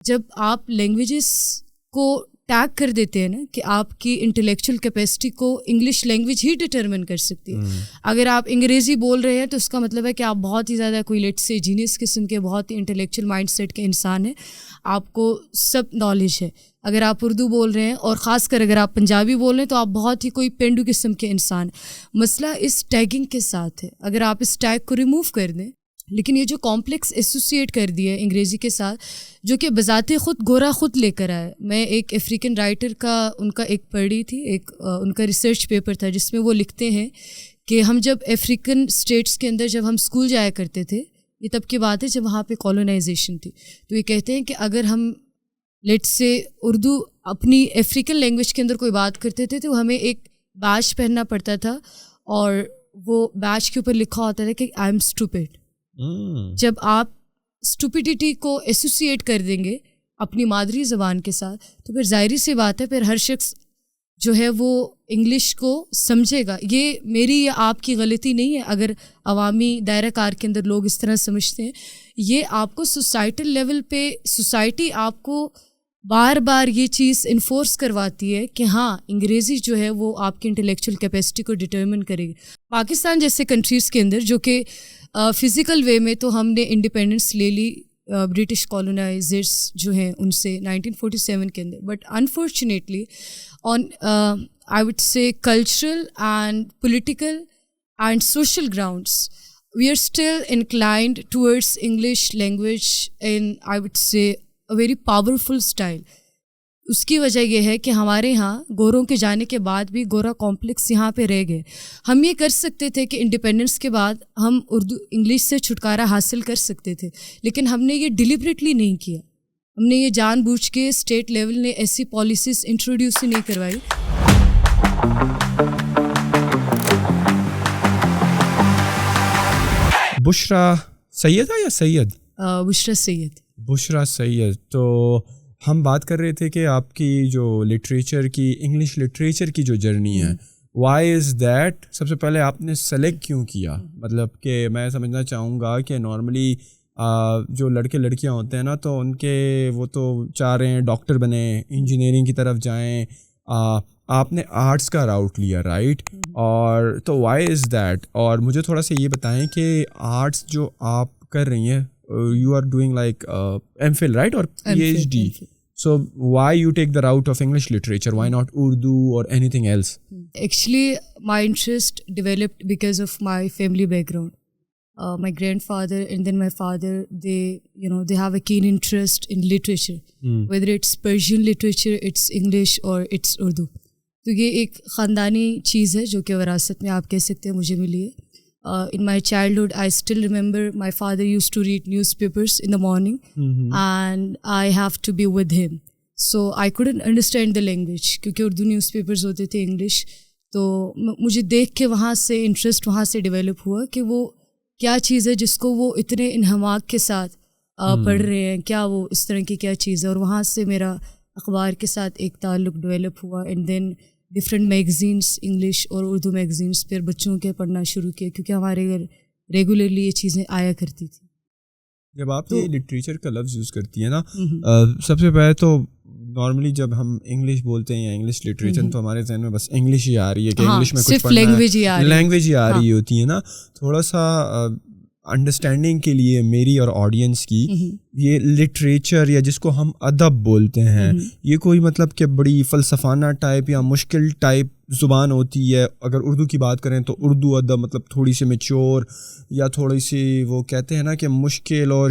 جب آپ لینگویجز کو ٹیگ کر دیتے ہیں نا کہ آپ کی انٹلیکچوئل کیپیسٹی کو انگلش لینگویج ہی ڈٹرمن کر سکتی ہے. اگر آپ انگریزی بول رہے ہیں تو اس کا مطلب ہے کہ آپ بہت ہی زیادہ کوئی لیٹ سے جینیس قسم کے بہت ہی انٹلیکچوئل مائنڈ سیٹ کے انسان ہیں, آپ کو سب نالج ہے. اگر آپ اردو بول رہے ہیں اور خاص کر اگر آپ پنجابی بول رہے ہیں تو آپ بہت ہی کوئی پینڈو قسم کے انسان ہیں. مسئلہ اس ٹیگنگ کے ساتھ ہے. اگر آپ اس ٹیگ کو ریموو کر دیں, لیکن یہ جو کمپلیکس ایسوسیٹ کر دیا ہے انگریزی کے ساتھ, جو کہ بذات خود گورا خود لے کر آئے. میں ایک افریقن رائٹر کا ان کا ایک پڑھی تھی, ایک ان کا ریسرچ پیپر تھا جس میں وہ لکھتے ہیں کہ ہم جب افریقن اسٹیٹس کے اندر جب ہم اسکول جایا کرتے تھے, یہ تب کی بات ہے جب وہاں پہ کالونائزیشن تھی, تو یہ کہتے ہیں کہ اگر ہم لیٹ سے اردو اپنی افریقن لینگویج کے اندر کوئی بات کرتے تھے تو ہمیں ایک بیج پہننا پڑتا تھا اور وہ بیج کے اوپر لکھا ہوتا تھا کہ آئی ایم اسٹوپڈ. جب آپ اسٹوپیڈیٹی کو ایسوسیٹ کر دیں گے اپنی مادری زبان کے ساتھ تو پھر ظاہری سی بات ہے پھر ہر شخص جو ہے وہ انگلش کو سمجھے گا. یہ میری یا آپ کی غلطی نہیں ہے اگر عوامی دائرہ کار کے اندر لوگ اس طرح سمجھتے ہیں. یہ آپ کو سوسائٹل لیول پہ سوسائٹی آپ کو بار بار یہ چیز انفورس کرواتی ہے کہ ہاں انگریزی جو ہے وہ آپ کی انٹلیکچوئل کیپیسٹی کو ڈٹرمن کرے گی. پاکستان جیسے کنٹریز کے اندر جو کہ فزیکل وے میں تو ہم نے انڈیپینڈنس لے لی برٹش کالونائزرس جو ہیں ان سے 1947 کے اندر, but unfortunately on I would say cultural and political and social grounds we are still inclined towards English language in I would say a very powerful style. اس کی وجہ یہ ہے کہ ہمارے ہاں گوروں کے جانے کے بعد بھی گورا کمپلیکس یہاں پہ رہ گئے. ہم یہ کر سکتے تھے کہ انڈیپینڈنس کے بعد ہم اردو انگلش سے چھٹکارا حاصل کر سکتے تھے, لیکن ہم نے یہ ڈیلیبریٹلی نہیں کیا. ہم نے یہ جان بوجھ کے اسٹیٹ لیول نے ایسی پالیسیز انٹروڈیوس ہی نہیں کروائی. بشرا سید ہے یا سید؟ بشرا سید. بشرا سید. تو ہم بات کر رہے تھے کہ آپ کی جو لٹریچر کی انگلش لٹریچر کی جو جرنی ہے, وائی از دیٹ؟ سب سے پہلے آپ نے سلیکٹ کیوں کیا؟ مطلب کہ میں سمجھنا چاہوں گا کہ نارملی جو لڑکے لڑکیاں ہوتے ہیں نا تو ان کے وہ تو چاہ رہے ہیں ڈاکٹر بنیں, انجینئرنگ کی طرف جائیں, آپ نے آرٹس کا راؤٹ لیا, رائٹ؟ اور تو وائی از دیٹ؟ اور مجھے تھوڑا سا یہ بتائیں کہ آرٹس جو آپ کر رہی ہیں, you are doing like MPhil, right? Or PhD. So why you take the route of English literature? Why not Urdu or anything else? Actually, my interest developed because of my family background. My grandfather and then my father, they have a keen interest in literature. Whether it's Persian literature, it's English or it's Urdu. تو یہ ایک خاندانی چیز ہے جو کہ وراثت میں آپ کہہ سکتے ہیں مجھے ملی ہے. In my childhood, I still remember my father used to read newspapers in the morning, and I have to be with him. So I couldn't understand the language کیونکہ اردو نیوز پیپرز ہوتے تھے انگلش. تو مجھے دیکھ کے وہاں سے interest وہاں سے ڈیولپ ہوا کہ وہ کیا چیز ہے جس کو وہ اتنے انہماک کے ساتھ پڑھ رہے ہیں, کیا وہ اس طرح کی کیا چیز ہے. اور وہاں سے میرا اخبار کے ساتھ ایک تعلق ڈیولپ ہوا, and then different magazines English اور اردو میگزینس پھر بچوں کے پڑھنا شروع کیا کیونکہ ہمارے گھر ریگولرلی یہ چیزیں آیا کرتی تھیں. جب آپ یہ لٹریچر کا لفظ یوز کرتی ہیں نا, سب سے پہلے تو نارملی جب ہم انگلش بولتے ہیں یا انگلش لٹریچر تو ہمارے ذہن میں بس انگلش ہی آ رہی ہے کہ انگلش میں کچھ پڑھنا ہے, لینگویج ہی آ رہی ہوتی ہے نا. تھوڑا سا انڈرسٹینڈنگ کے لیے میری اور آڈینس کی, یہ لٹریچر یا جس کو ہم ادب بولتے ہیں, یہ کوئی مطلب کہ بڑی فلسفانہ ٹائپ یا مشکل ٹائپ زبان ہوتی ہے؟ اگر اردو کی بات کریں تو اردو ادب مطلب تھوڑی سی میچور یا تھوڑی سی وہ کہتے ہیں نا کہ مشکل اور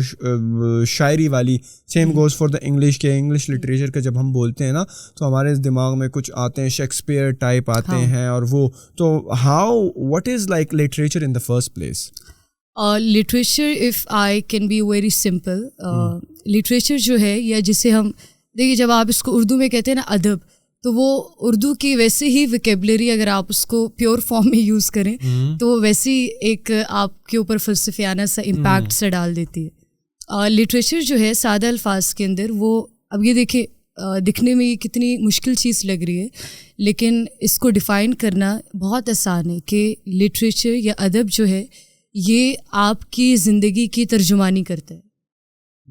شاعری والی. Same goes for the English کہ انگلش لٹریچر کا جب ہم بولتے ہیں نا تو ہمارے دماغ میں کچھ آتے ہیں شیکسپیئر ٹائپ آتے ہیں, اور وہ تو how what is like literature in the first place? Literature if I can be very simple, literature جو ہے یا جسے ہم دیکھیے جب آپ اس کو اردو میں کہتے ہیں نا ادب, تو وہ اردو کی ویسے ہی ویکیبلری اگر آپ اس کو پیور فارم میں یوز کریں تو ویسی ایک آپ کے اوپر فلسفیانہ سا امپیکٹ سا ڈال دیتی ہے. لٹریچر جو ہے سادہ الفاظ کے اندر وہ, اب یہ دیکھیں دکھنے میں یہ کتنی مشکل چیز لگ رہی ہے, لیکن اس کو ڈیفائن کرنا بہت آسان ہے کہ لٹریچر یا ادب جو ہے یہ آپ کی زندگی کی ترجمانی کرتا ہے.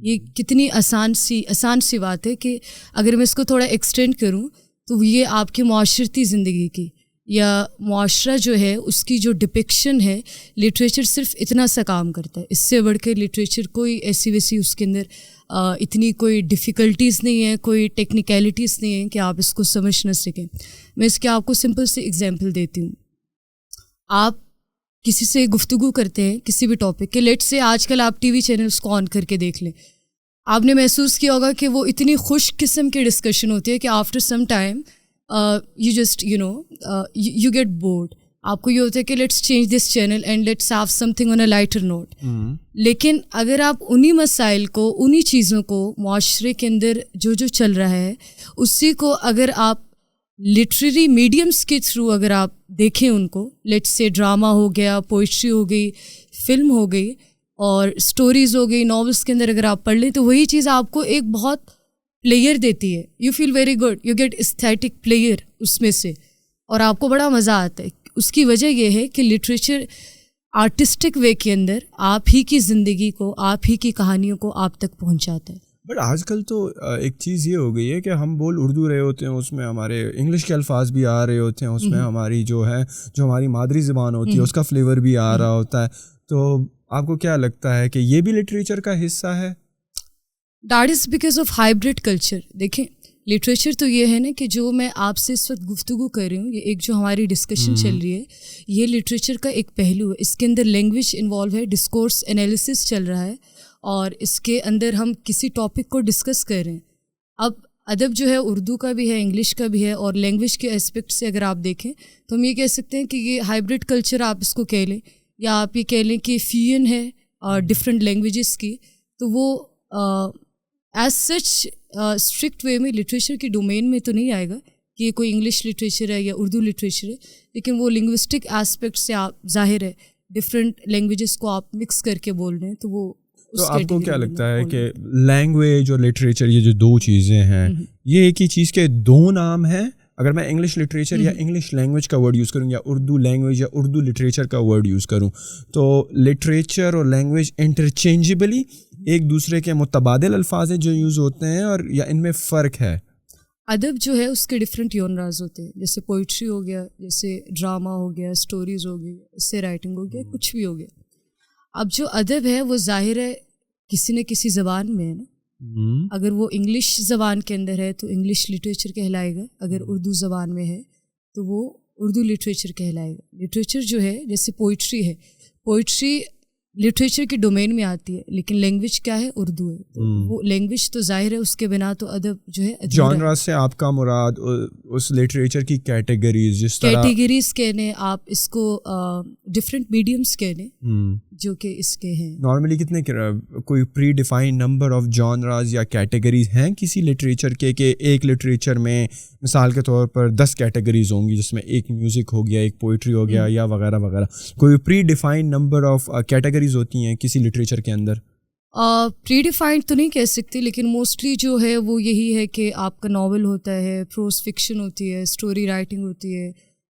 یہ کتنی آسان سی بات ہے کہ اگر میں اس کو تھوڑا ایکسٹینڈ کروں تو یہ آپ کی معاشرتی زندگی کی یا معاشرہ جو ہے اس کی جو ڈپکشن ہے، لٹریچر صرف اتنا سا کام کرتا ہے. اس سے بڑھ کے لٹریچر کوئی ایسی ویسی اس کے اندر اتنی کوئی ڈیفیکلٹیز نہیں ہے، کوئی ٹیکنیکلٹیز نہیں ہیں کہ آپ اس کو سمجھ نہ سکیں. میں اس کے آپ کو سمپل سی ایگزامپل دیتی ہوں. آپ کسی سے گفتگو کرتے ہیں کسی بھی ٹاپک کے، لیٹ سے آج کل آپ ٹی وی چینلس کو آن کر کے دیکھ لیں، آپ نے محسوس کیا ہوگا کہ وہ اتنی خوش قسم کی ڈسکشن ہوتی ہے کہ after some time you just you get bored. آپ کو یہ ہوتا ہے کہ let's change this channel and let's have something on a lighter note. لیکن اگر آپ انہی مسائل کو، انہی چیزوں کو، معاشرے کے اندر جو چل رہا ہے اسی کو اگر آپ لٹریری میڈیمس کے تھرو اگر آپ دیکھیں ان کو، لیٹس سے ڈرامہ ہو گیا، پوئٹری ہو گئی، فلم ہو گئی اور اسٹوریز ہو گئی، ناولس کے اندر اگر آپ پڑھ لیں تو وہی چیز آپ کو ایک بہت پلیئر دیتی ہے. You feel very good, you get aesthetic pleasure اس میں سے، اور آپ کو بڑا مزہ آتا ہے. اس کی وجہ یہ ہے کہ لٹریچر آرٹسٹک وے کے اندر آپ ہی کی زندگی کو، آپ ہی کی کہانیوں کو آپ تک پہنچاتا ہے. بٹ آج کل تو ایک چیز یہ ہو گئی ہے کہ ہم بول اردو رہے ہوتے ہیں، اس میں ہمارے انگلش کے الفاظ بھی آ رہے ہوتے ہیں، اس میں ہماری جو ہماری مادری زبان ہوتی ہے اس کا فلیور بھی آ رہا ہوتا ہے. تو آپ کو کیا لگتا ہے کہ یہ بھی لٹریچر کا حصہ ہے؟ That is because of hybrid culture. دیکھیں لٹریچر تو یہ ہے نا کہ جو میں آپ سے اس وقت گفتگو کر رہی ہوں، یہ ایک جو ہماری ڈسکشن چل رہی ہے، یہ لٹریچر کا ایک پہلو ہے. اس کے اندر لینگویج انوالو ہے، ڈسکورس انالیسس چل رہا ہے، اور اس کے اندر ہم کسی ٹاپک کو ڈسکس کر رہے ہیں. اب ادب جو ہے اردو کا بھی ہے، انگلش کا بھی ہے، اور لینگویج کے اسپیکٹ سے اگر آپ دیکھیں تو ہم یہ کہہ سکتے ہیں کہ یہ ہائبرڈ کلچر آپ اس کو کہہ لیں، یا آپ یہ کہہ لیں کہ فیوژن ہے ڈفرینٹ لینگویجز کی. تو وہ ایز سچ اسٹرکٹ وے میں لٹریچر کی ڈومین میں تو نہیں آئے گا کہ یہ کوئی انگلش لٹریچر ہے یا اردو لٹریچر ہے، لیکن وہ لنگوسٹک اسپیکٹ سے آپ ظاہر ہے ڈفرینٹ لینگویجز کو آپ مکس کر کے بول رہے ہیں. تو وہ تو آپ کو کیا لگتا ہے کہ لینگویج اور لٹریچر یہ جو دو چیزیں ہیں، یہ ایک ہی چیز کے دو نام ہیں؟ اگر میں انگلش لٹریچر یا انگلش لینگویج کا ورڈ یوز کروں، یا اردو لینگویج یا اردو لٹریچر کا ورڈ یوز کروں، تو لٹریچر اور لینگویج انٹرچینجبلی ایک دوسرے کے متبادل الفاظ ہیں جو یوز ہوتے ہیں، اور یا ان میں فرق ہے؟ ادب جو ہے اس کے ڈفرینٹ جونراز ہوتے ہیں، جیسے پوئٹری ہو گیا، جیسے ڈرامہ ہو گیا، اسٹوریز ہو گئی، اس سے رائٹنگ ہو گیا، کچھ بھی ہو گیا. اب جو ادب ہے وہ ظاہر ہے کسی نہ کسی زبان میں ہے نا. اگر وہ انگلش زبان کے اندر ہے تو انگلش لٹریچر کہلائے گا، اگر اردو زبان میں ہے تو وہ اردو لٹریچر کہلائے گا. لٹریچر جو ہے جیسے پوئٹری ہے، پوئٹری لٹریچر کی ڈومین میں آتی ہے، لیکن لینگویج کیا ہے؟ اردو ہے. وہ لینگویج تو ظاہر ہے اس کے بنا تو ادب جو ہے جانرا سے آپ کا مراد اس لٹریچر کی کیٹیگریز، جس طرح کیٹیگریز کہنے، آپ اس کو ڈفرینٹ میڈیمس کہنے جو کہ اس کے ہیں. نارملی کتنے کوئی پری ڈیفائن نمبر آف جانراز یا کیٹیگریز ہیں کسی لٹریچر کے، کہ ایک لٹریچر میں مثال کے طور پر 10 کیٹیگریز ہوں گی، جس میں ایک میوزک ہو گیا، ایک پوئٹری ہو گیا، یا وغیرہ وغیرہ؟ کوئی پری ڈیفائن نمبر آف کیٹیگریز ہوتی ہیں کسی لٹریچر کے اندر؟ پری ڈیفائنڈ تو نہیں کہہ سکتی، لیکن موسٹلی جو ہے وہ یہی ہے کہ آپ کا ناول ہوتا ہے، پروز فکشن ہوتی ہے، اسٹوری رائٹنگ ہوتی ہے،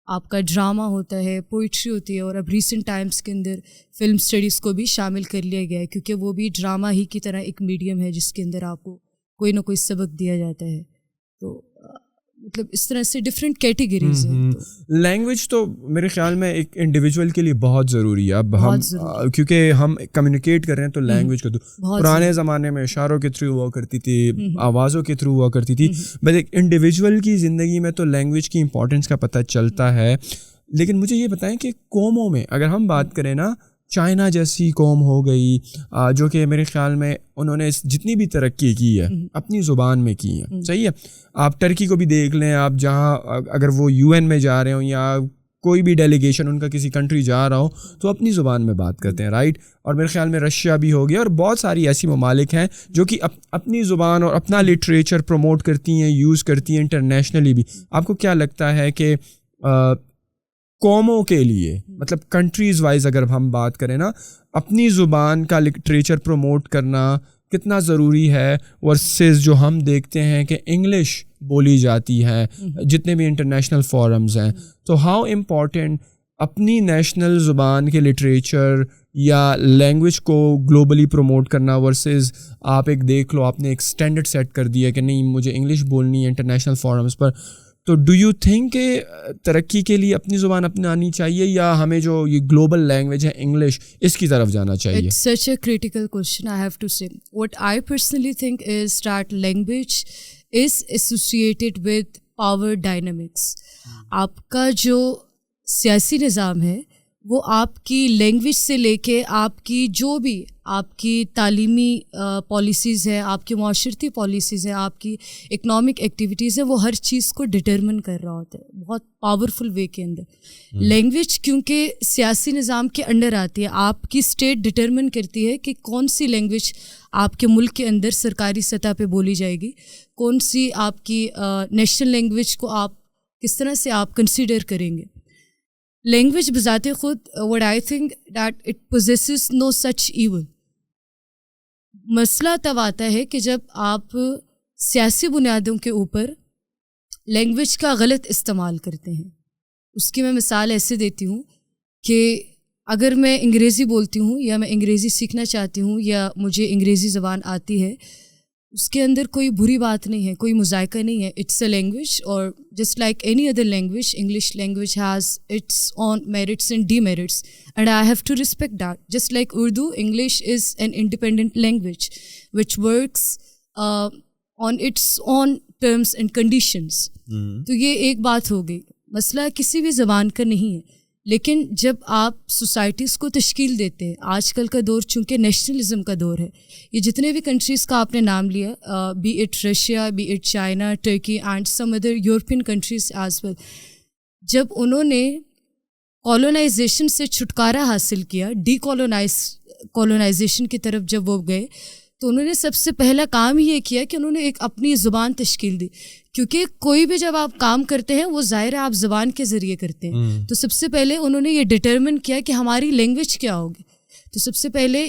آپ کا ڈرامہ ہوتا ہے، پوئٹری ہوتی ہے، اور اب ریسنٹ ٹائمس کے اندر فلم اسٹڈیز کو بھی شامل کر لیا گیا ہے، کیونکہ وہ بھی ڈرامہ ہی کی طرح ایک میڈیم ہے جس کے اندر آپ کو کوئی نہ کوئی سبق دیا جاتا ہے. تو مطلب اس طرح سے ڈفرینٹ کیٹیگریز ہیں. لینگویج تو میرے خیال میں ایک انڈیویجول کے لیے بہت ضروری ہے. اب ہم کیونکہ ہم کمیونیکیٹ کر رہے ہیں تو لینگویج کا تو پرانے زمانے میں اشاروں کے تھرو ہوا کرتی تھی، آوازوں کے تھرو ہوا کرتی تھی، بس ایک انڈیویجول کی زندگی میں تو لینگویج کی امپورٹنس کا پتہ چلتا ہے. لیکن مجھے یہ بتائیں کہ قوموں میں اگر ہم بات کریں نا، چائنا جیسی قوم ہو گئی جو کہ میرے خیال میں انہوں نے جتنی بھی ترقی کی ہے اپنی زبان میں کی ہے، صحیح ہے. آپ ٹرکی کو بھی دیکھ لیں، آپ جہاں اگر وہ UN میں جا رہے ہوں یا کوئی بھی ڈیلیگیشن ان کا کسی کنٹری جا رہا ہو تو اپنی زبان میں بات کرتے ہیں، رائٹ. اور میرے خیال میں رشیا بھی ہو گیا، اور بہت ساری ایسی ممالک ہیں جو کہ اپنی زبان اور اپنا لٹریچر پروموٹ کرتی ہیں، یوز کرتی ہیں انٹرنیشنلی بھی. آپ کو کیا لگتا ہے کہ قوموں کے لیے، مطلب کنٹریز وائز اگر ہم بات کریں نا، اپنی زبان کا لٹریچر پروموٹ کرنا کتنا ضروری ہے ورسز جو ہم دیکھتے ہیں کہ انگلش بولی جاتی ہے جتنے بھی انٹرنیشنل فورمز ہیں؟ تو ہاؤ امپورٹنٹ اپنی نیشنل زبان کے لٹریچر یا لینگویج کو گلوبلی پروموٹ کرنا ورسز آپ ایک دیکھ لو آپ نے ایک اسٹینڈرڈ سیٹ کر دیا کہ نہیں مجھے انگلش بولنی ہے انٹرنیشنل فورمز پر, تو ڈو یو تھنک کہ ترقی کے لیے اپنی زبان اپنانی چاہیے یا ہمیں جو یہ گلوبل لینگویج ہے انگلش اس کی طرف جانا چاہیے؟ It's such a critical question, I have to say. What I personally think is that language is associated with power dynamics. آپ کا جو سیاسی نظام ہے وہ آپ کی لینگویج سے لے کے آپ کی جو بھی آپ کی تعلیمی پالیسیز ہیں, آپ کی معاشرتی پالیسیز ہیں, آپ کی اکنامک ایکٹیویٹیز ہیں, وہ ہر چیز کو ڈٹرمن کر رہا ہوتا ہے بہت پاورفل وے کے اندر. لینگویج کیونکہ سیاسی نظام کے انڈر آتی ہے, آپ کی اسٹیٹ ڈٹرمن کرتی ہے کہ کون سی لینگویج آپ کے ملک کے اندر سرکاری سطح پہ بولی جائے گی, کون سی آپ کی نیشنل لینگویج کو آپ کس طرح سے آپ کنسیڈر کریں گے. لینگویج بذات خود what I think that it poses no such evil. مسئلہ تب آتا ہے کہ جب آپ سیاسی بنیادوں کے اوپر لینگویج کا غلط استعمال کرتے ہیں. اس کی میں مثال ایسے دیتی ہوں کہ اگر میں انگریزی بولتی ہوں یا میں انگریزی سیکھنا چاہتی ہوں یا مجھے انگریزی زبان آتی ہے, اس کے اندر کوئی بری بات نہیں ہے, کوئی مذائقہ نہیں ہے. اٹس اے لینگویج اور just like any other language, English language has its own merits and demerits and I have to respect that. Just like Urdu, English is an independent language which works on its own terms and conditions. تو یہ ایک بات ہو گئی. مسئلہ کسی بھی زبان کا نہیں ہے, لیکن جب آپ سوسائٹیز کو تشکیل دیتے ہیں, آج کل کا دور چونکہ نیشنلزم کا دور ہے, یہ جتنے بھی کنٹریز کا آپ نے نام لیا, be it Russia, be it China, Turkey and some other European countries as well, جب انہوں نے کالونائزیشن سے چھٹکارا حاصل کیا, ڈی کالونائزیشن کی طرف جب وہ گئے, تو انہوں نے سب سے پہلا کام یہ کیا کہ انہوں نے ایک اپنی زبان تشکیل دی. کیونکہ کوئی بھی جب آپ کام کرتے ہیں وہ ظاہر ہے آپ زبان کے ذریعے کرتے ہیں, تو سب سے پہلے انہوں نے یہ ڈٹرمن کیا کہ ہماری لینگویج کیا ہوگی. تو سب سے پہلے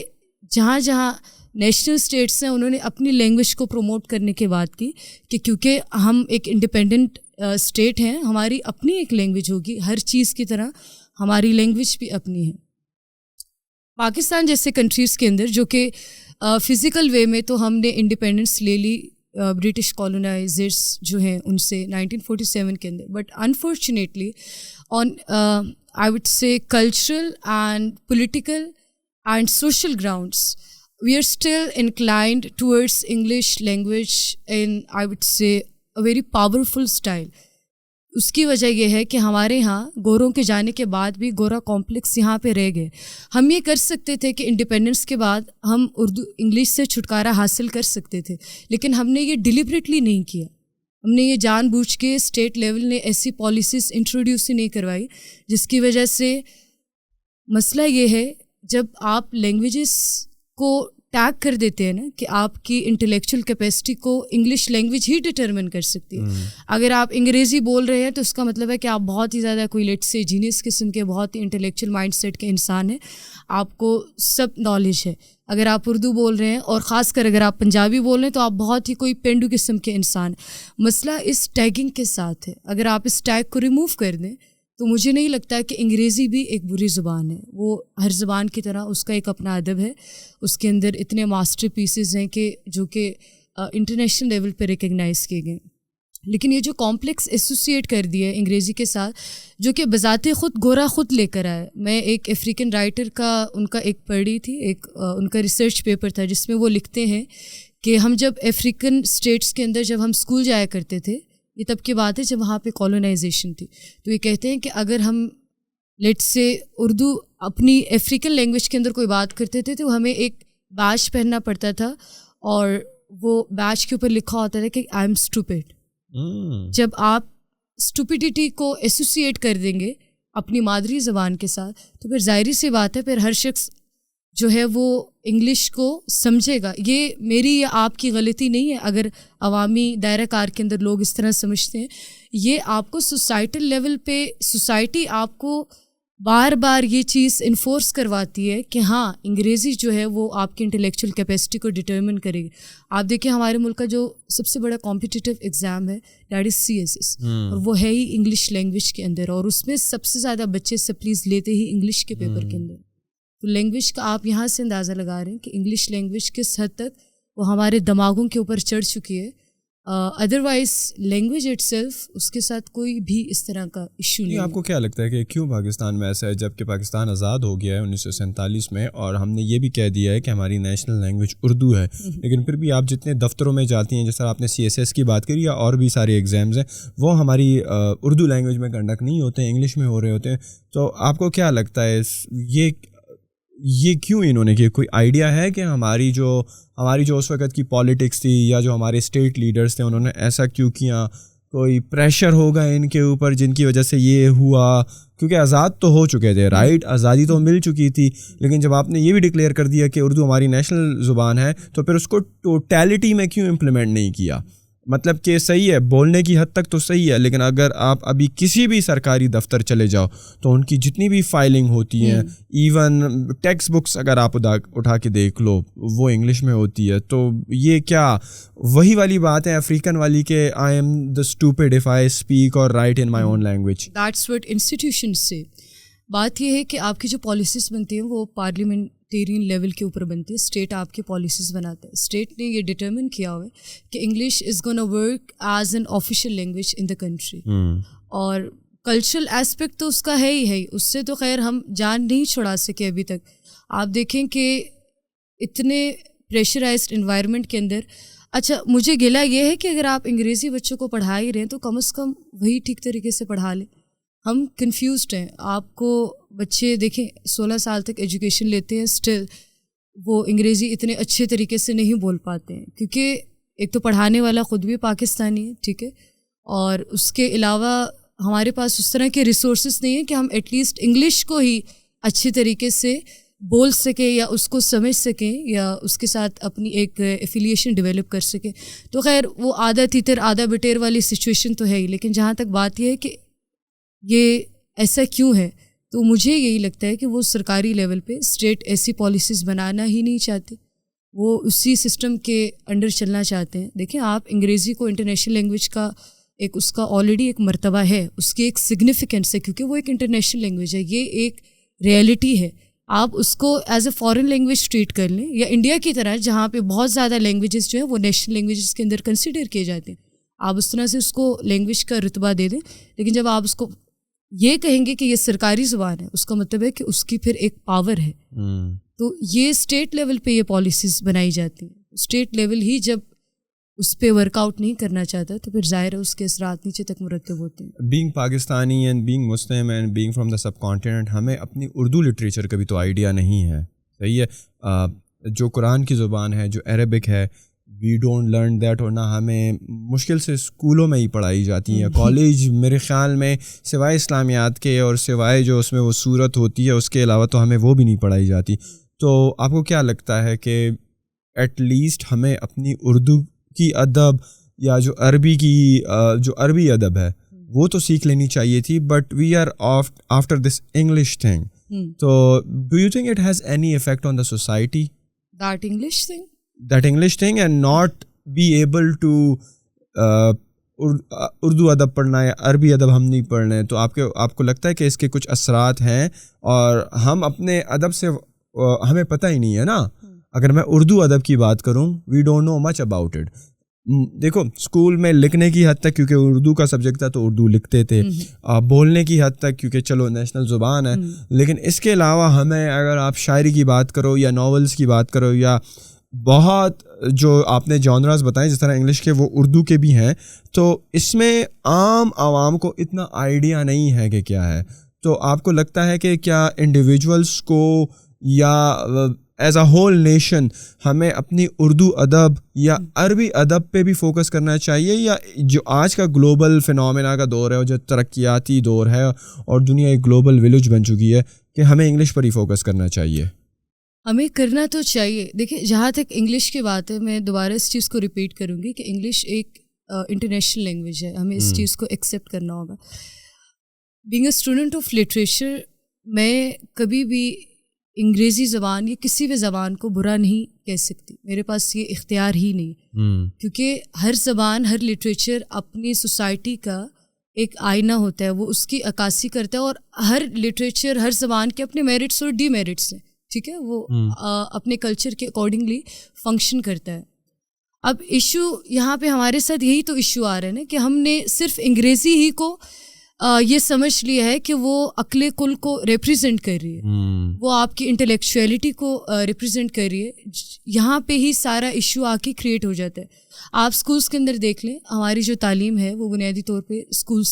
جہاں جہاں نیشنل اسٹیٹس ہیں انہوں نے اپنی لینگویج کو پروموٹ کرنے کی بات کی کہ کیونکہ ہم ایک انڈیپینڈنٹ اسٹیٹ ہیں, ہماری اپنی ایک لینگویج ہوگی, ہر چیز کی طرح ہماری لینگویج بھی اپنی ہے. پاکستان جیسے کنٹریز کے اندر جو کہ فزیکل وے میں تو ہم نے انڈیپینڈنس لے لی برٹش کالونائزرس جو ہیں ان سے 1947 کے اندر, but unfortunately on I would say cultural and political and social grounds we are still inclined towards English language in I would say a very powerful style. اس کی وجہ یہ ہے کہ ہمارے ہاں گوروں کے جانے کے بعد بھی گورا کمپلیکس یہاں پہ رہ گئے. ہم یہ کر سکتے تھے کہ انڈیپینڈنس کے بعد ہم اردو انگلش سے چھٹکارا حاصل کر سکتے تھے, لیکن ہم نے یہ ڈیلیبریٹلی نہیں کیا. ہم نے یہ جان بوجھ کے اسٹیٹ لیول نے ایسی پالیسیز انٹروڈیوس ہی نہیں کروائی, جس کی وجہ سے مسئلہ یہ ہے جب آپ لینگویجز کو ٹیگ کر دیتے ہیں نا کہ آپ کی انٹلیکچوئل کیپیسٹی کو انگلش لینگویج ہی ڈٹرمن کر سکتی ہے. اگر آپ انگریزی بول رہے ہیں تو اس کا مطلب ہے کہ آپ بہت ہی زیادہ کوئی لیٹ سے جینیس قسم کے بہت ہی انٹلیکچوئل مائنڈ سیٹ کے انسان ہیں, آپ کو سب نالج ہے. اگر آپ اردو بول رہے ہیں اور خاص کر اگر آپ پنجابی بول رہے ہیں تو آپ بہت ہی کوئی پینڈو قسم کے انسان ہیں. مسئلہ اس ٹیگنگ کے ساتھ ہے. اگر آپ اس ٹیگ کو ریموو کر دیں تو مجھے نہیں لگتا کہ انگریزی بھی ایک بری زبان ہے. وہ ہر زبان کی طرح اس کا ایک اپنا ادب ہے, اس کے اندر اتنے ماسٹر پیسز ہیں کہ جو کہ انٹرنیشنل لیول پہ ریکگنائز کیے گئے. لیکن یہ جو کمپلیکس ایسوسیٹ کر دیا ہے انگریزی کے ساتھ, جو کہ بذات خود گورا خود لے کر آیا. میں ایک افریقن رائٹر کا ان کا ایک پڑھی تھی, ایک ان کا ریسرچ پیپر تھا جس میں وہ لکھتے ہیں کہ ہم جب افریقن اسٹیٹس کے اندر جب ہم اسکول جایا کرتے تھے, یہ تب کی بات ہے جب وہاں پہ کالونائزیشن تھی, تو یہ کہتے ہیں کہ اگر ہم لیٹ سے اردو اپنی افریقن لینگویج کے اندر کوئی بات کرتے تھے تو ہمیں ایک بیج پہننا پڑتا تھا اور وہ بیج کے اوپر لکھا ہوتا تھا کہ آئی ایم اسٹوپڈ. جب آپ اسٹوپیڈیٹی کو ایسوسیٹ کر دیں گے اپنی مادری زبان کے ساتھ تو پھر ظاہری سی بات ہے پھر ہر شخص جو ہے وہ انگلش کو سمجھے گا. یہ میری یا آپ کی غلطی نہیں ہے اگر عوامی دائرہ کار کے اندر لوگ اس طرح سمجھتے ہیں. یہ آپ کو سوسائٹل لیول پہ سوسائٹی آپ کو بار بار یہ چیز انفورس کرواتی ہے کہ ہاں انگریزی جو ہے وہ آپ کی انٹلیکچوئل کیپیسٹی کو ڈٹرمن کرے گی. آپ دیکھیں ہمارے ملک کا جو سب سے بڑا کمپٹیٹیو ایگزام ہے دیٹ از CSS, اور وہ ہے ہی انگلش لینگویج کے اندر, اور اس میں سب سے زیادہ بچے سپلیز لیتے ہی انگلش کے پیپر کے اندر. تو لینگویج کا آپ یہاں سے اندازہ لگا رہے ہیں کہ انگلش لینگویج کس حد تک وہ ہمارے دماغوں کے اوپر چڑھ چکی ہے. ادروائز لینگویج اٹ سیلف اس کے ساتھ کوئی بھی اس طرح کا ایشو نہیں. آپ کو کیا لگتا ہے کہ کیوں پاکستان میں ایسا ہے جب کہ پاکستان آزاد ہو گیا ہے 1947 میں, اور ہم نے یہ بھی کہہ دیا ہے کہ ہماری نیشنل لینگویج اردو ہے, لیکن پھر بھی آپ جتنے دفتروں میں جاتی ہیں, جیسے آپ نے CSS کی بات کری یا اور بھی سارے ایگزامز ہیں, وہ ہماری اردو لینگویج میں کنڈکٹ نہیں ہوتے ہیں, انگلش میں ہو رہے ہوتے ہیں. تو آپ کو کیا لگتا ہے یہ کیوں انہوں نے کیا؟ کوئی آئیڈیا ہے کہ ہماری جو اس وقت کی پالیٹکس تھی یا جو ہمارے اسٹیٹ لیڈرز تھے انہوں نے ایسا کیوں کیا؟ کوئی پریشر ہوگا ان کے اوپر جن کی وجہ سے یہ ہوا؟ کیونکہ آزاد تو ہو چکے تھے, رائٹ, آزادی تو مل چکی تھی, لیکن جب آپ نے یہ بھی ڈکلیئر کر دیا کہ اردو ہماری نیشنل زبان ہے تو پھر اس کو ٹوٹیلٹی میں کیوں امپلیمنٹ نہیں کیا؟ مطلب کہ صحیح ہے, بولنے کی حد تک تو صحیح ہے, لیکن اگر آپ ابھی کسی بھی سرکاری دفتر چلے جاؤ تو ان کی جتنی بھی فائلنگ ہوتی ہیں, ایون ٹیکسٹ بکس اگر آپ اٹھا کے دیکھ لو وہ انگلش میں ہوتی ہے. تو یہ کیا وہی والی بات ہے افریقن والی کہ I am the stupid if I speak اور write in my own language? That's what institution سے بات یہ ہے کہ آپ کی جو پالیسیز بنتی ہیں وہ پارلیمنٹیرین لیول کے اوپر بنتی ہے. اسٹیٹ آپ کی پالیسیز بناتا ہے. اسٹیٹ نے یہ ڈٹرمن کیا ہوا ہے کہ English is gonna work as an official language in the country, اور کلچرل اسپیکٹ تو اس کا ہے ہی, اس سے تو خیر ہم جان نہیں چھڑا سکے ابھی تک. آپ دیکھیں کہ اتنے پریشرائزڈ انوائرمنٹ کے اندر, اچھا مجھے گلا یہ ہے کہ اگر آپ انگریزی بچوں کو پڑھا ہی رہے ہیں تو کم از کم وہی ٹھیک طریقے سے پڑھا لیں. ہم کنفیوزڈ ہیں. آپ کو بچے دیکھیں 16 سال تک ایجوکیشن لیتے ہیں, اسٹل وہ انگریزی اتنے اچھے طریقے سے نہیں بول پاتے ہیں, کیونکہ ایک تو پڑھانے والا خود بھی پاکستانی ہے, ٹھیک ہے, اور اس کے علاوہ ہمارے پاس اس طرح کے ریسورسز نہیں ہیں کہ ہم ایٹ لیسٹ انگلش کو ہی اچھی طریقے سے بول سکیں یا اس کو سمجھ سکیں یا اس کے ساتھ اپنی ایک ایفیلیشن ڈیولپ کر سکیں. تو خیر وہ آدھا تیتر آدھا بٹیر والی سچویشن تو ہے ہی, لیکن جہاں تک بات یہ ہے کہ یہ ایسا کیوں ہے, تو مجھے یہی لگتا ہے کہ وہ سرکاری لیول پہ اسٹیٹ ایسی پالیسیز بنانا ہی نہیں چاہتے, وہ اسی سسٹم کے انڈر چلنا چاہتے ہیں. دیکھیں آپ انگریزی کو انٹرنیشنل لینگویج کا ایک اس کا آلریڈی ایک مرتبہ ہے, اس کی ایک سگنیفیکنس ہے, کیونکہ وہ ایک انٹرنیشنل لینگویج ہے, یہ ایک ریئلٹی ہے. آپ اس کو as a foreign language treat کر لیں, یا انڈیا کی طرح جہاں پہ بہت زیادہ لینگویجز جو ہیں وہ نیشنل لینگویجز کے اندر کنسیڈر کیے جاتے ہیں, آپ اس طرح سے اس کو لینگویج کا رتبہ دے دیں. لیکن جب آپ اس کو یہ کہیں گے کہ یہ سرکاری زبان ہے, اس کا مطلب ہے کہ اس کی پھر ایک پاور ہے. تو یہ اسٹیٹ لیول پہ یہ پالیسیز بنائی جاتی ہیں. اسٹیٹ لیول ہی جب اس پہ ورک آؤٹ نہیں کرنا چاہتا تو پھر ظاہر ہے اس کے اثرات نیچے تک مرتب ہوتے ہیں. Being Pakistani and being Muslim and being from the sub continent, ہمیں اپنی اردو لٹریچر کا بھی تو آئیڈیا نہیں ہے, صحیح ہے, جو قرآن کی زبان ہے, جو عربک ہے, وی ڈونٹ لرن دیٹ, اور نہ ہمیں مشکل سے اسکولوں میں ہی پڑھائی جاتی ہیں. کالج میرے خیال میں سوائے اسلامیات کے اور سوائے جو اس میں وہ صورت ہوتی ہے اس کے علاوہ تو ہمیں وہ بھی نہیں پڑھائی جاتی. تو آپ کو کیا لگتا ہے کہ ایٹ لیسٹ ہمیں اپنی اردو کی ادب یا جو عربی ادب ہے وہ تو سیکھ لینی چاہیے تھی, but we are after this English thing. تو do you think it has any effect on the society, that English thing and not be able to Urdu ادب پڑھنا یا عربی ادب ہم نہیں پڑھ رہے ہیں؟ تو آپ کو لگتا ہے کہ اس کے کچھ اثرات ہیں, اور ہم اپنے ادب سے ہمیں پتہ ہی نہیں ہے نا. اگر میں اردو ادب کی بات کروں, we don't know much about it. دیکھو اسکول میں لکھنے کی حد تک کیونکہ اردو کا سبجیکٹ تھا تو اردو لکھتے تھے, بولنے کی حد تک کیونکہ چلو نیشنل زبان ہے, لیکن اس کے علاوہ ہمیں اگر آپ شاعری کی بات کرو یا ناولس کی بات کرو یا بہت جو آپ نے جانراز بتائیں جس طرح انگلش کے وہ اردو کے بھی ہیں, تو اس میں عام عوام کو اتنا آئیڈیا نہیں ہے کہ کیا ہے. تو آپ کو لگتا ہے کہ کیا انڈیویجولس کو یا ایز اے ہول نیشن ہمیں اپنی اردو ادب یا عربی ادب پہ بھی فوکس کرنا چاہیے, یا جو آج کا گلوبل فینومینا کا دور ہے اور جو ترقیاتی دور ہے اور دنیا ایک گلوبل ولیج بن چکی ہے کہ ہمیں انگلش پر ہی فوکس کرنا چاہیے؟ ہمیں کرنا تو چاہیے. دیکھیں جہاں تک انگلش کی بات ہے, میں دوبارہ اس چیز کو ریپیٹ کروں گی کہ انگلش ایک انٹرنیشنل لینگویج ہے, ہمیں اس چیز کو ایکسیپٹ کرنا ہوگا. Being a student of literature میں کبھی بھی انگریزی زبان یا کسی بھی زبان کو برا نہیں کہہ سکتی، میرے پاس یہ اختیار ہی نہیں، کیونکہ ہر زبان، ہر لٹریچر اپنی سوسائٹی کا ایک آئینہ ہوتا ہے، وہ اس کی عکاسی کرتا ہے، اور ہر لٹریچر، ہر زبان کے اپنے میرٹس اور ڈی میرٹس ہیں، ٹھیک ہے، وہ اپنے کلچر کے اکارڈنگلی فنکشن کرتا ہے. اب ایشو یہاں پہ ہمارے ساتھ یہی تو ایشو آ رہا ہے نا کہ ہم نے صرف انگریزی ہی کو یہ سمجھ لیا ہے کہ وہ عقل کل کو ریپریزنٹ کر رہی ہے، وہ آپ کی انٹلیکچویلٹی کو ریپریزنٹ کر رہی ہے. یہاں پہ ہی سارا ایشو آ کے کریٹ ہو جاتا ہے. آپ اسکولس کے اندر دیکھ لیں، ہماری جو تعلیم ہے وہ بنیادی طور پہ اسکول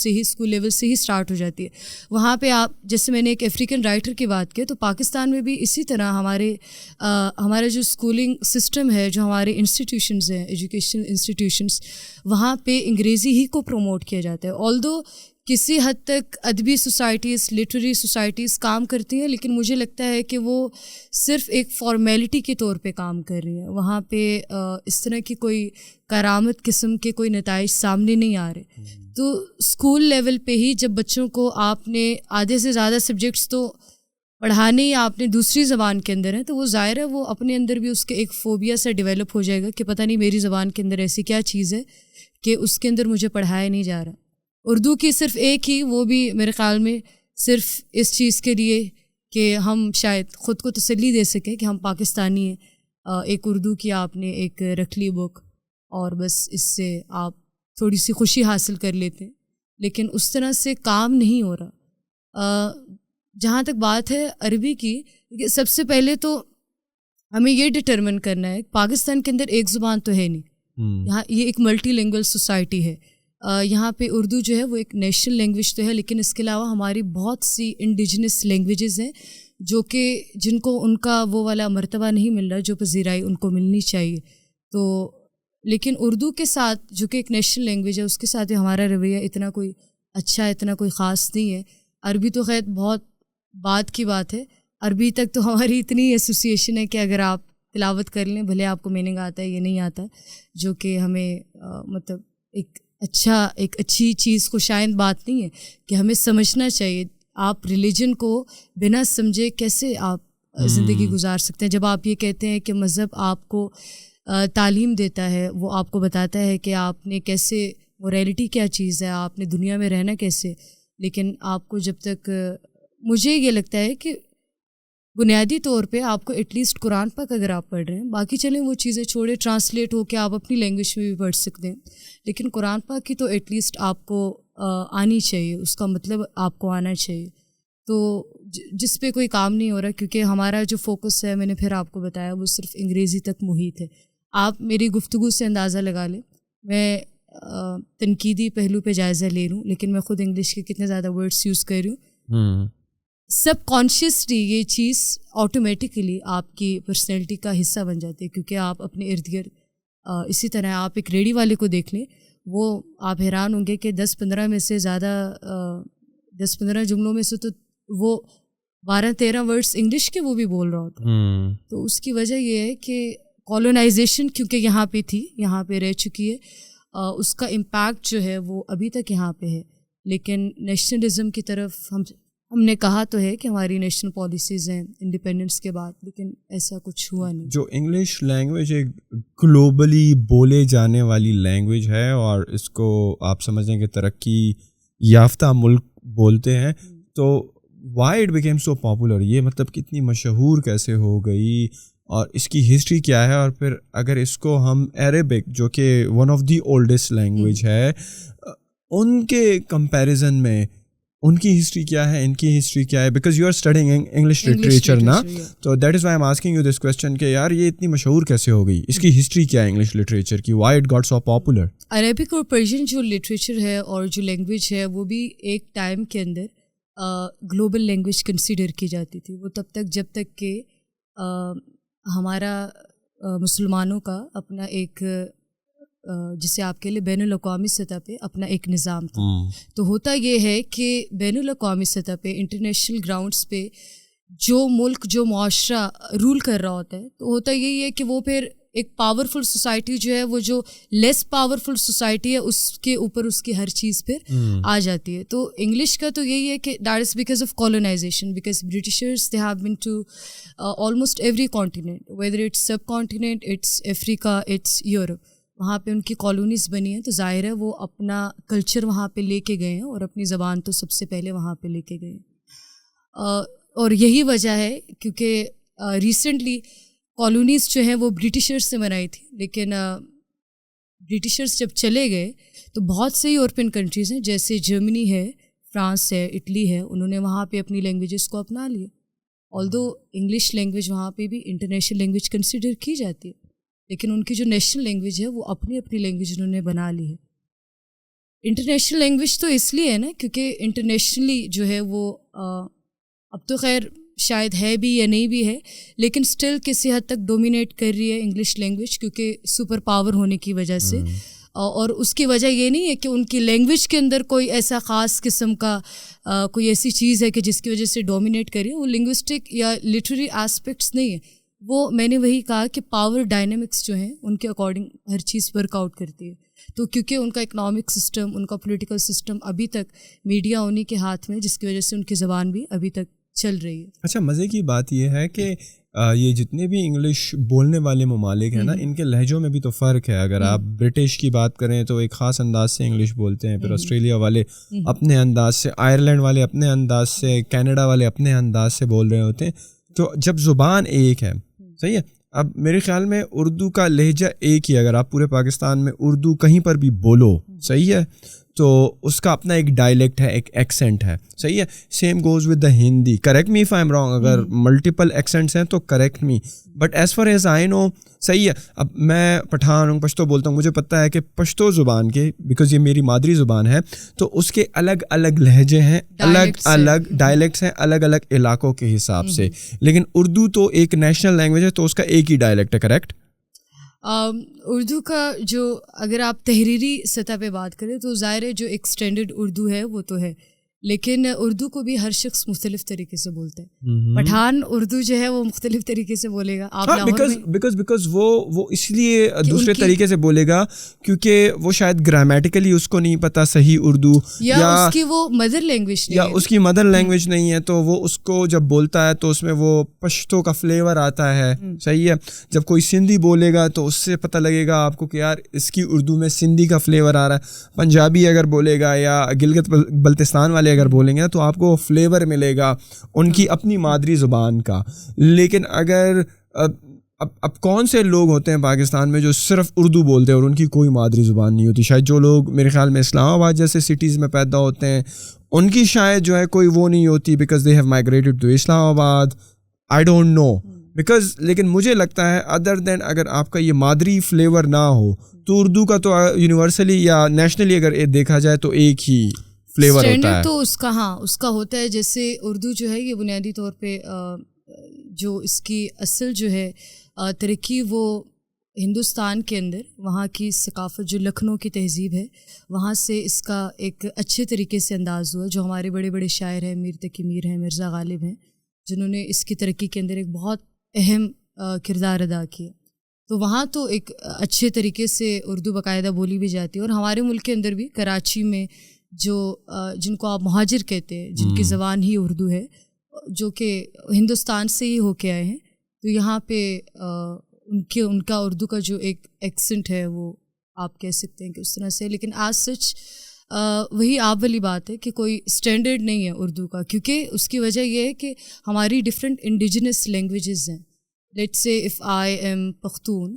لیول سے ہی اسٹارٹ ہو جاتی ہے. وہاں پہ آپ جیسے میں نے ایک افریقن رائٹر کی بات کی، تو پاکستان میں بھی اسی طرح ہمارا جو اسکولنگ سسٹم ہے، جو ہمارے انسٹیٹیوشنز ہیں، ایجوکیشنل انسٹیٹیوشنز، وہاں پہ انگریزی ہی کو پروموٹ کیا جاتا ہے. آلدو کسی حد تک ادبی سوسائٹیز، لٹریری سوسائٹیز کام کرتی ہیں، لیکن مجھے لگتا ہے کہ وہ صرف ایک فارمیلٹی کے طور پہ کام کر رہی ہیں. وہاں پہ اس طرح کی کوئی کرامت قسم کے کوئی نتائج سامنے نہیں آ رہے. تو اسکول لیول پہ ہی جب بچوں کو آپ نے آدھے سے زیادہ سبجیکٹس تو پڑھانے ہی آپ نے دوسری زبان کے اندر ہیں، تو وہ ظاہر ہے وہ اپنے اندر بھی اس کے ایک فوبیا سے ڈیولپ ہو جائے گا کہ پتہ نہیں میری زبان کے اندر ایسی کیا چیز ہے کہ اس کے اندر مجھے پڑھایا نہیں جا رہا. اردو کی صرف ایک ہی، وہ بھی میرے خیال میں صرف اس چیز کے لیے کہ ہم شاید خود کو تسلی دے سکیں کہ ہم پاکستانی ہیں. ایک اردو کی آپ نے ایک رکھ لی بک، اور بس اس سے آپ تھوڑی سی خوشی حاصل کر لیتے ہیں، لیکن اس طرح سے کام نہیں ہو رہا. جہاں تک بات ہے عربی کی، سب سے پہلے تو ہمیں یہ ڈٹرمن کرنا ہے، پاکستان کے اندر ایک زبان تو ہے نہیں، یہاں یہ ایک ملٹی لینگویج سوسائٹی ہے. یہاں پہ اردو جو ہے وہ ایک نیشنل لینگویج تو ہے، لیکن اس کے علاوہ ہماری بہت سی انڈیجنس لینگویجز ہیں جو کہ جن کو ان کا وہ والا مرتبہ نہیں مل رہا جو پذیرائی ان کو ملنی چاہیے. تو لیکن اردو کے ساتھ جو کہ ایک نیشنل لینگویج ہے، اس کے ساتھ ہمارا رویہ اتنا کوئی اچھا، اتنا کوئی خاص نہیں ہے. عربی تو خیر بہت بعد کی بات ہے، عربی تک تو ہماری اتنی ایسوسیشن ہے کہ اگر آپ تلاوت کر لیں، بھلے آپ کو میننگ آتا ہے یا نہیں آتا، جو کہ ہمیں مطلب ایک اچھی چیز کو شائن بات نہیں ہے کہ ہمیں سمجھنا چاہیے. آپ ریلیجن کو بنا سمجھے کیسے آپ زندگی گزار سکتے ہیں؟ جب آپ یہ کہتے ہیں کہ مذہب آپ کو تعلیم دیتا ہے، وہ آپ کو بتاتا ہے کہ آپ نے کیسے، موریلٹی کیا چیز ہے، آپ نے دنیا میں رہنا کیسے، لیکن آپ کو جب تک، مجھے یہ لگتا ہے کہ بنیادی طور پہ آپ کو ایٹ لیسٹ قرآن پاک اگر آپ پڑھ رہے ہیں، باقی چلیں وہ چیزیں چھوڑے، ٹرانسلیٹ ہو کے آپ اپنی لینگویج میں بھی پڑھ سکتے ہیں، لیکن قرآن پاک کی تو ایٹ لیسٹ آپ کو آنی چاہیے، اس کا مطلب آپ کو آنا چاہیے. تو جس پہ کوئی کام نہیں ہو رہا، کیونکہ ہمارا جو فوکس ہے، میں نے پھر آپ کو بتایا، وہ صرف انگریزی تک محیط ہے. آپ میری گفتگو سے اندازہ لگا لیں، میں تنقیدی پہلو پہ جائزہ لے رہا ہوں، لیکن میں خود انگلش کے کتنے زیادہ ورڈس یوز کر رہی ہوں. سب کانشیسلی یہ چیز آٹومیٹکلی آپ کی پرسنالٹی کا حصہ بن جاتی ہے، کیونکہ آپ اپنے ارد گرد اسی طرح آپ ایک ریڈی والے کو دیکھ لیں، وہ آپ حیران ہوں گے کہ 10-15 میں سے زیادہ 10-15 جملوں میں سے تو وہ 12-13 ورڈس انگلش کے وہ بھی بول رہا ہوتا ہے. تو اس کی وجہ یہ ہے کہ کالونائزیشن کیونکہ یہاں پہ تھی، یہاں پہ رہ چکی ہے، اس کا امپیکٹ جو ہے وہ ابھی تک یہاں پہ ہے. لیکن نیشنلزم کی طرف ہم نے کہا تو ہے کہ ہماری نیشنل پالیسیز ہیں انڈیپینڈنس کے بعد، لیکن ایسا کچھ ہوا نہیں. جو انگلش لینگویج ایک گلوبلی بولے جانے والی لینگویج ہے، اور اس کو آپ سمجھیں کہ ترقی یافتہ ملک بولتے ہیں، تو why it became so popular, یہ مطلب کتنی مشہور کیسے ہو گئی، اور اس کی ہسٹری کیا ہے؟ اور پھر اگر اس کو ہم عربک، جو کہ one of the oldest language ہے، ان کے کمپیریزن میں ان کی ہسٹری کیا ہے، ان کی ہسٹری کیا ہے؟ Because you are studying English literature نا، تو that is why am asking you this question کہ یار یہ اتنی مشہور کیسے ہو گئی، اس کی ہسٹری کیا ہے انگلش لٹریچر کی، why it got so popular? Arabic اور پرشین جو لٹریچر ہے اور جو لینگویج ہے، وہ بھی ایک ٹائم کے اندر گلوبل لینگویج کنسیڈر کی جاتی تھی. وہ تب تک جب تک کہ ہمارا مسلمانوں کا اپنا ایک جسے آپ کے لیے بین الاقوامی سطح پہ اپنا ایک نظام تھا. تو ہوتا یہ ہے کہ بین الاقوامی سطح پہ انٹرنیشنل گراؤنڈس پہ جو ملک، جو معاشرہ رول کر رہا ہوتا ہے، تو ہوتا یہی ہے کہ وہ پھر ایک پاورفل سوسائٹی جو ہے وہ جو لیس پاورفل سوسائٹی ہے اس کے اوپر اس کی ہر چیز پھر آ جاتی ہے. تو انگلش کا تو یہی ہے کہ that is because of colonisation, because Britishers they have been to almost every continent, whether it's subcontinent, it's Africa, it's Europe, وہاں پہ ان کی کالونیز بنی ہیں. تو ظاہر ہے وہ اپنا کلچر وہاں پہ لے کے گئے ہیں اور اپنی زبان تو سب سے پہلے وہاں پہ لے کے گئے ہیں. اور یہی وجہ ہے کیونکہ ریسنٹلی کالونیز جو ہیں وہ برٹشرز سے بنائی تھی, لیکن برٹشرز جب چلے گئے تو بہت سے یورپین کنٹریز ہیں جیسے جرمنی ہے, فرانس ہے, اٹلی ہے, انہوں نے وہاں پہ اپنی لینگویجز کو اپنا لیا. آلدو انگلش لینگویج وہاں پہ بھی انٹرنیشنل لینگویج کنسیڈر کی جاتی ہے, لیکن ان کی جو نیشنل لینگویج ہے وہ اپنی لینگویج انہوں نے بنا لی ہے. انٹرنیشنل لینگویج تو اس لیے ہے نا کیونکہ انٹرنیشنلی جو ہے وہ اب تو خیر شاید ہے بھی یا نہیں بھی ہے, لیکن سٹل کسی حد تک ڈومینیٹ کر رہی ہے انگلش لینگویج کیونکہ سپر پاور ہونے کی وجہ سے. اور اس کی وجہ یہ نہیں ہے کہ ان کی لینگویج کے اندر کوئی ایسا خاص قسم کا کوئی ایسی چیز ہے کہ جس کی وجہ سے ڈومینیٹ کر رہی ہے, وہ لنگوسٹک یا لٹریری ایسپیکٹس نہیں ہے. وہ میں نے وہی کہا کہ پاور ڈائنامکس جو ہیں ان کے اکارڈنگ ہر چیز ورک آؤٹ کرتی ہے. تو کیونکہ ان کا اکنامک سسٹم, ان کا پولیٹیکل سسٹم ابھی تک میڈیا انہی کے ہاتھ میں, جس کی وجہ سے ان کی زبان بھی ابھی تک چل رہی ہے. اچھا, مزے کی بات یہ ہے کہ یہ جتنے بھی انگلش بولنے والے ممالک ہیں نا, ان کے لہجوں میں بھی تو فرق ہے. اگر آپ برٹش کی بات کریں تو ایک خاص انداز سے انگلش بولتے ہیں, پھر آسٹریلیا والے اپنے انداز سے, آئرلینڈ والے اپنے انداز سے, کینیڈا والے اپنے انداز سے بول رہے ہوتے ہیں. تو جب زبان ایک ہے, صحیح ہے. اب میرے خیال میں اردو کا لہجہ ایک ہی, اگر آپ پورے پاکستان میں اردو کہیں پر بھی بولو, صحیح ہے, تو اس کا اپنا ایک ڈائلیکٹ ہے, ایک ایکسینٹ ہے, صحیح ہے. Same goes with the Hindi. Correct me if I am wrong, اگر ملٹیپل ایکسینٹس ہیں تو correct me, but as far as I know, صحیح ہے. اب میں پٹھان ہوں, پشتو بولتا ہوں, مجھے پتہ ہے کہ پشتو زبان کے, بیکاز یہ میری مادری زبان ہے, تو اس کے الگ الگ لہجے ہیں, الگ الگ ڈائلیکٹس ہیں, الگ الگ علاقوں کے حساب سے. لیکن اردو تو ایک نیشنل لینگویج ہے, تو اس کا ایک ہی ڈائلیکٹ ہے. کریکٹ. اردو کا جو اگر آپ تحریری سطح پہ بات کریں تو ظاہر ہے جو ایک اسٹینڈرڈ اردو ہے وہ تو ہے, لیکن اردو کو بھی ہر شخص مختلف طریقے سے بولتا ہے. پٹھان اردو جو ہے وہ مختلف طریقے سے بولے گا. آپ بیکاز وہ اس لیے دوسرے طریقے سے بولے گا کیونکہ وہ شاید گرامیٹیکلی اس کو نہیں پتا صحیح اردو, یا اس کی وہ مدر لینگویج نہیں, یا اس کی مدر لینگویج نہیں ہے, تو وہ اس کو جب بولتا ہے تو اس میں وہ پشتو کا فلیور آتا ہے, صحیح ہے. جب کوئی سندھی بولے گا تو اس سے پتہ لگے گا آپ کو کہ یار اس کی اردو میں سندھی کا فلیور آ رہا ہے. پنجابی اگر بولے گا یا گلگت بلتستان والے اگر بولیں گے تو آپ کو فلیور ملے گا ان کی اپنی مادری زبان کا. لیکن اگر اب کون سے لوگ ہوتے ہیں پاکستان میں جو صرف اردو بولتے ہیں اور ان کی کوئی مادری زبان نہیں ہوتی؟ شاید جو لوگ میرے خیال میں اسلام آباد جیسے سٹیز میں پیدا ہوتے ہیں ان کی شاید جو ہے کوئی وہ نہیں ہوتی, because they have migrated to Islamabad. I don't know because, لیکن مجھے لگتا ہے ادر دین اگر آپ کا یہ مادری فلیور نہ ہو تو اردو کا تو یونیورسلی یا نیشنلی اگر دیکھا جائے تو ایک ہی فلیور ہوتا ہے. تو اس کا اس کا ہوتا ہے. جیسے اردو جو ہے یہ بنیادی طور پہ جو اس کی اصل جو ہے ترقی وہ ہندوستان کے اندر وہاں کی ثقافت جو لکھنؤ کی تہذیب ہے وہاں سے اس کا ایک اچھے طریقے سے انداز ہوا. جو ہمارے بڑے بڑے شاعر ہیں, میر تقی میر ہیں, مرزا غالب ہیں, جنہوں نے اس کی ترقی کے اندر ایک بہت اہم کردار ادا کیا. تو وہاں تو ایک اچھے طریقے سے اردو باقاعدہ بولی بھی جاتی ہے. اور ہمارے ملک کے اندر بھی کراچی میں جو جن کو آپ مہاجر کہتے ہیں, جن کی زبان ہی اردو ہے, جو کہ ہندوستان سے ہی ہو کے آئے ہیں, تو یہاں پہ ان کا اردو کا جو ایک ایکسنٹ ہے وہ آپ کہہ سکتے ہیں کہ اس طرح سے. لیکن آج سچ وہی آپ والی بات ہے کہ کوئی اسٹینڈرڈ نہیں ہے اردو کا, کیونکہ اس کی وجہ یہ ہے کہ ہماری ڈفرینٹ انڈیجنس لینگویجز ہیں. Let say if I am Pakhtun,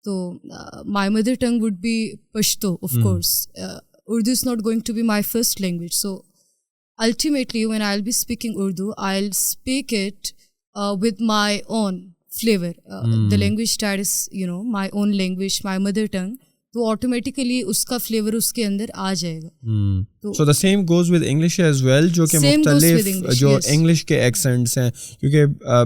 تو my mother tongue would be Pashto of course. Urdu is not going to be my first language. So ultimately when I'll be speaking Urdu, I'll speak it with my own flavor. The language that is, my own language, my mother tongue. تو automatically اس کا flavour اس کے اندر آ جائے گا. So the same goes with English as well, جو کہ مختلف جو انگلش کے ایکسنٹس ہیں, کیونکہ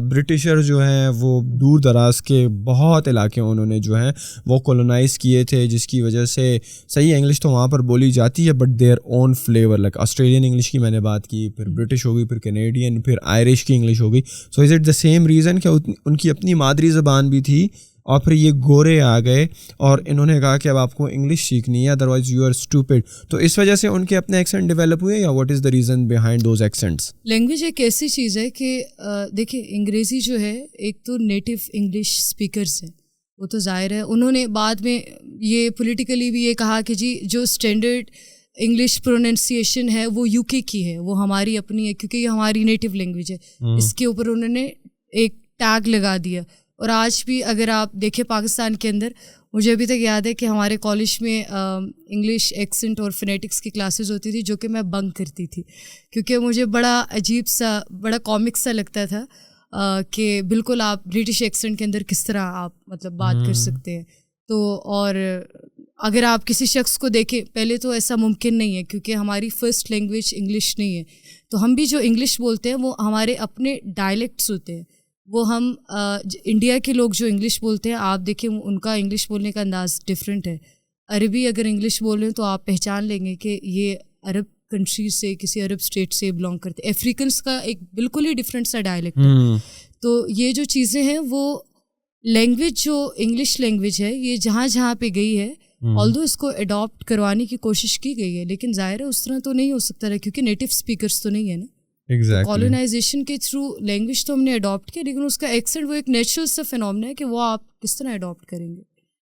برٹشر جو ہیں وہ دور دراز کے بہت علاقے انہوں نے جو ہیں وہ کولونائز کیے تھے, جس کی وجہ سے صحیح انگلش تو وہاں پر بولی جاتی ہے but their own flavour. Like Australian English کی میں نے بات کی, پھر برٹش ہو گئی, پھر کینیڈین, پھر آئرش کی انگلش ہو گئی. So is it the same reason کہ ان کی اپنی مادری زبان بھی تھی اور پھر یہ گورے آ گئے اور انہوں نے کہا کہ اب آپ کو انگلش سیکھنی ہے ادروائز یو آر اسٹوپڈ. تو اس وجہ سے ان کے اپنے ایکسنٹ ڈیولپ ہوئے یا what is the reason behind those accents? Language ایک ایسی چیز ہے کہ دیکھیں انگریزی جو ہے ایک تو نیٹو انگلش اسپیکرس ہیں, وہ تو ظاہر ہے انہوں نے بعد میں یہ پولیٹیکلی بھی یہ کہا کہ جی جو اسٹینڈرڈ انگلش پروننسیشن ہے وہ یو کے کی ہے, وہ ہماری اپنی ہے کیونکہ یہ ہماری نیٹو لینگویج ہے. اس کے اوپر انہوں نے ایک ٹیگ لگا دیا. اور آج بھی اگر آپ دیکھیں پاکستان کے اندر, مجھے ابھی تک یاد ہے کہ ہمارے کالج میں انگلش ایکسنٹ اور فنیٹکس کی کلاسز ہوتی تھی جو کہ میں بنک کرتی تھی, کیونکہ مجھے بڑا عجیب سا, بڑا کامک سا لگتا تھا کہ بالکل آپ برٹش ایکسنٹ کے اندر کس طرح آپ مطلب بات کر سکتے ہیں. تو اور اگر آپ کسی شخص کو دیکھیں, پہلے تو ایسا ممکن نہیں ہے کیونکہ ہماری فرسٹ لینگویج انگلش نہیں ہے, تو ہم بھی جو انگلش بولتے ہیں وہ ہمارے اپنے ڈائلیکٹس ہوتے ہیں. وہ ہم انڈیا کے لوگ جو انگلش بولتے ہیں آپ دیکھیں ان کا انگلش بولنے کا انداز ڈفرینٹ ہے. عربی اگر انگلش بول رہے ہیں تو آپ پہچان لیں گے کہ یہ عرب کنٹریز سے, کسی عرب اسٹیٹ سے بلانگ کرتے ہیں. افریقنس کا ایک بالکل ہی ڈفرینٹ سا ڈائلیکٹ ہے. تو یہ جو چیزیں ہیں وہ لینگویج جو انگلش لینگویج ہے یہ جہاں جہاں پہ گئی ہے آلدو اس کو اڈاپٹ کروانے کی کوشش کی گئی ہے, لیکن ظاہر ہے اس طرح تو نہیں ہو سکتا ہے کیونکہ نیٹو اسپیکرس تو نہیں ہے نا. کالونائزیشن کے تھرو لینگویج تو ہم نے اڈاپٹ کیا, لیکن اس کا ایکسنٹ وہ ایک نیچرل سا فینومنا ہے کہ وہ آپ کس طرح اڈاپٹ کریں گے,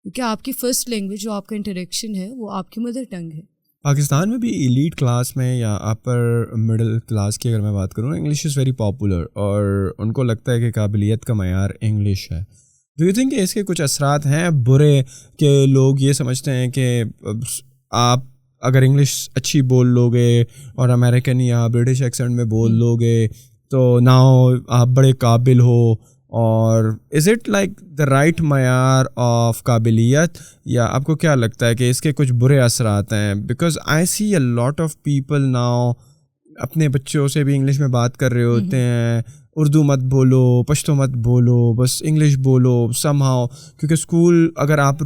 کیونکہ آپ کی فرسٹ لینگویج جو آپ کا انٹریکشن ہے وہ آپ کی مدر ٹنگ ہے. پاکستان میں بھی ایلیٹ کلاس میں یا اپر مڈل کلاس کی اگر میں بات کروں, انگلش از ویری پاپولر اور ان کو لگتا ہے کہ قابلیت کا معیار انگلش ہے. ڈو یو تھنک کہ اس کے کچھ اثرات ہیں برے, کہ لوگ یہ سمجھتے ہیں کہ آپ اگر انگلش اچھی بول لو گے اور امریکن یا برٹش ایکسنٹ میں بول لو گے تو ناؤ آپ بڑے قابل ہو, اور is it like the right معیار آف قابلیت, یا آپ کو کیا لگتا ہے کہ اس کے کچھ برے اثرات ہیں؟ Because I see a lot of people now اپنے بچوں سے بھی انگلش میں بات کر رہے ہوتے ہیں, اردو مت بولو, پشتو مت بولو, بس انگلش بولو سم ہاؤ, کیونکہ اسکول اگر آپ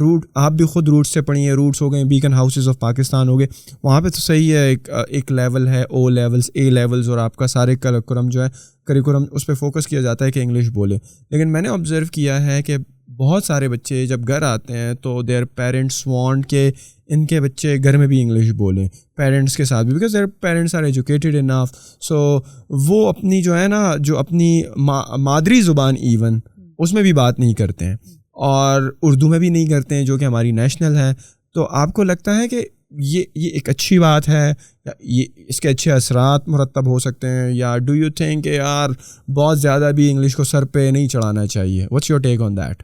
بھی خود روٹ سے پڑھیے, روٹس ہو گئے بیکن ہاؤسز آف پاکستان ہو گئے, وہاں پہ تو صحیح ہے ایک لیول ہے او لیولس, اے لیولز, اور آپ کا سارے کریکولم جو ہے کریکولم اس پہ فوکس کیا جاتا ہے کہ انگلش بولے. لیکن میں نے آبزرو کیا ہے کہ بہت سارے بچے جب گھر آتے ہیں تو دیئر پیرنٹس وانٹ کہ ان کے بچے گھر میں بھی انگلش بولیں پیرنٹس کے ساتھ بھی, because their parents are educated enough. So وہ اپنی جو ہے نا, جو اپنی مادری زبان ایون اس میں بھی بات نہیں کرتے ہیں اور اردو میں بھی نہیں کرتے ہیں جو کہ ہماری نیشنل ہے. تو آپ کو لگتا ہے کہ یہ ایک اچھی بات ہے, یا یہ اس کے اچھے اثرات مرتب ہو سکتے ہیں, یا ڈو یو تھنک کہ یار بہت زیادہ بھی انگلش کو سر پہ نہیں چڑھانا چاہیے؟ What's your take on that?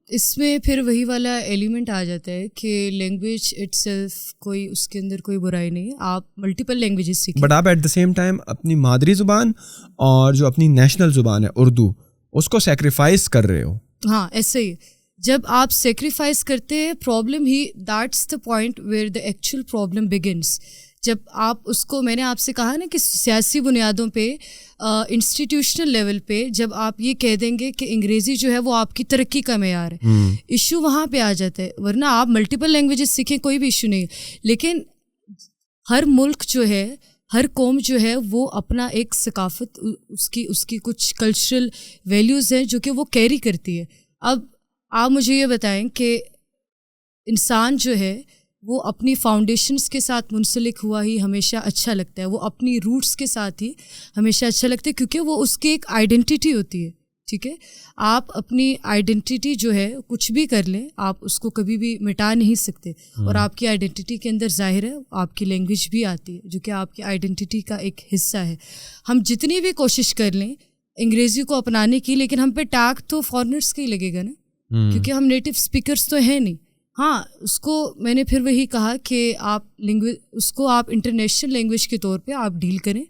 اس میں پھر وہی والا ایلیمنٹ آ جاتا ہے کہ لینگویج اٹ سیلف کوئی اس کے اندر کوئی برائی نہیں ہے, آپ ملٹیپل لینگویجز سیکھیں, بٹ آپ ایٹ دا سیم ٹائم اپنی مادری زبان اور جو اپنی نیشنل زبان ہے اردو اس کو سیکریفائز کر رہے ہو. ہاں ایسے ہی جب آپ سیکریفائز کرتے ہیں problem he that's the point where the actual problem begins. جب آپ اس کو, میں نے آپ سے کہا نا کہ سیاسی بنیادوں پہ, انسٹیٹیوشنل لیول پہ جب آپ یہ کہہ دیں گے کہ انگریزی جو ہے وہ آپ کی ترقی کا معیار ہے, ایشو وہاں پہ آ جاتا ہے. ورنہ آپ ملٹیپل لینگویجز سیکھیں کوئی بھی ایشو نہیں, لیکن ہر ملک جو ہے, ہر قوم جو ہے وہ اپنا ایک ثقافت, اس کی کچھ کلچرل ویلیوز ہیں جو کہ وہ کیری کرتی ہے. اب آپ مجھے یہ بتائیں کہ انسان جو ہے وہ اپنی فاؤنڈیشنز کے ساتھ منسلک ہوا ہی ہمیشہ اچھا لگتا ہے, وہ اپنی روٹس کے ساتھ ہی ہمیشہ اچھا لگتا ہے کیونکہ وہ اس کی ایک آئیڈینٹی ہوتی ہے. ٹھیک ہے, آپ اپنی آئیڈینٹی جو ہے کچھ بھی کر لیں آپ اس کو کبھی بھی مٹا نہیں سکتے, اور آپ کی آئیڈینٹی کے اندر ظاہر ہے آپ کی لینگویج بھی آتی ہے جو کہ آپ کی آئیڈینٹی کا ایک حصہ ہے. ہم جتنی بھی کوشش کر لیں انگریزی کو اپنانے کی, لیکن ہم پہ ٹیگ تو فارنرس کا ہی لگے گا نا, کیونکہ ہم نیٹو اسپیکرس تو ہیں نہیں. ہاں اس کو میں نے پھر وہی کہا کہ آپ اس کو آپ انٹرنیشنل لینگویج کے طور پہ آپ ڈیل کریں.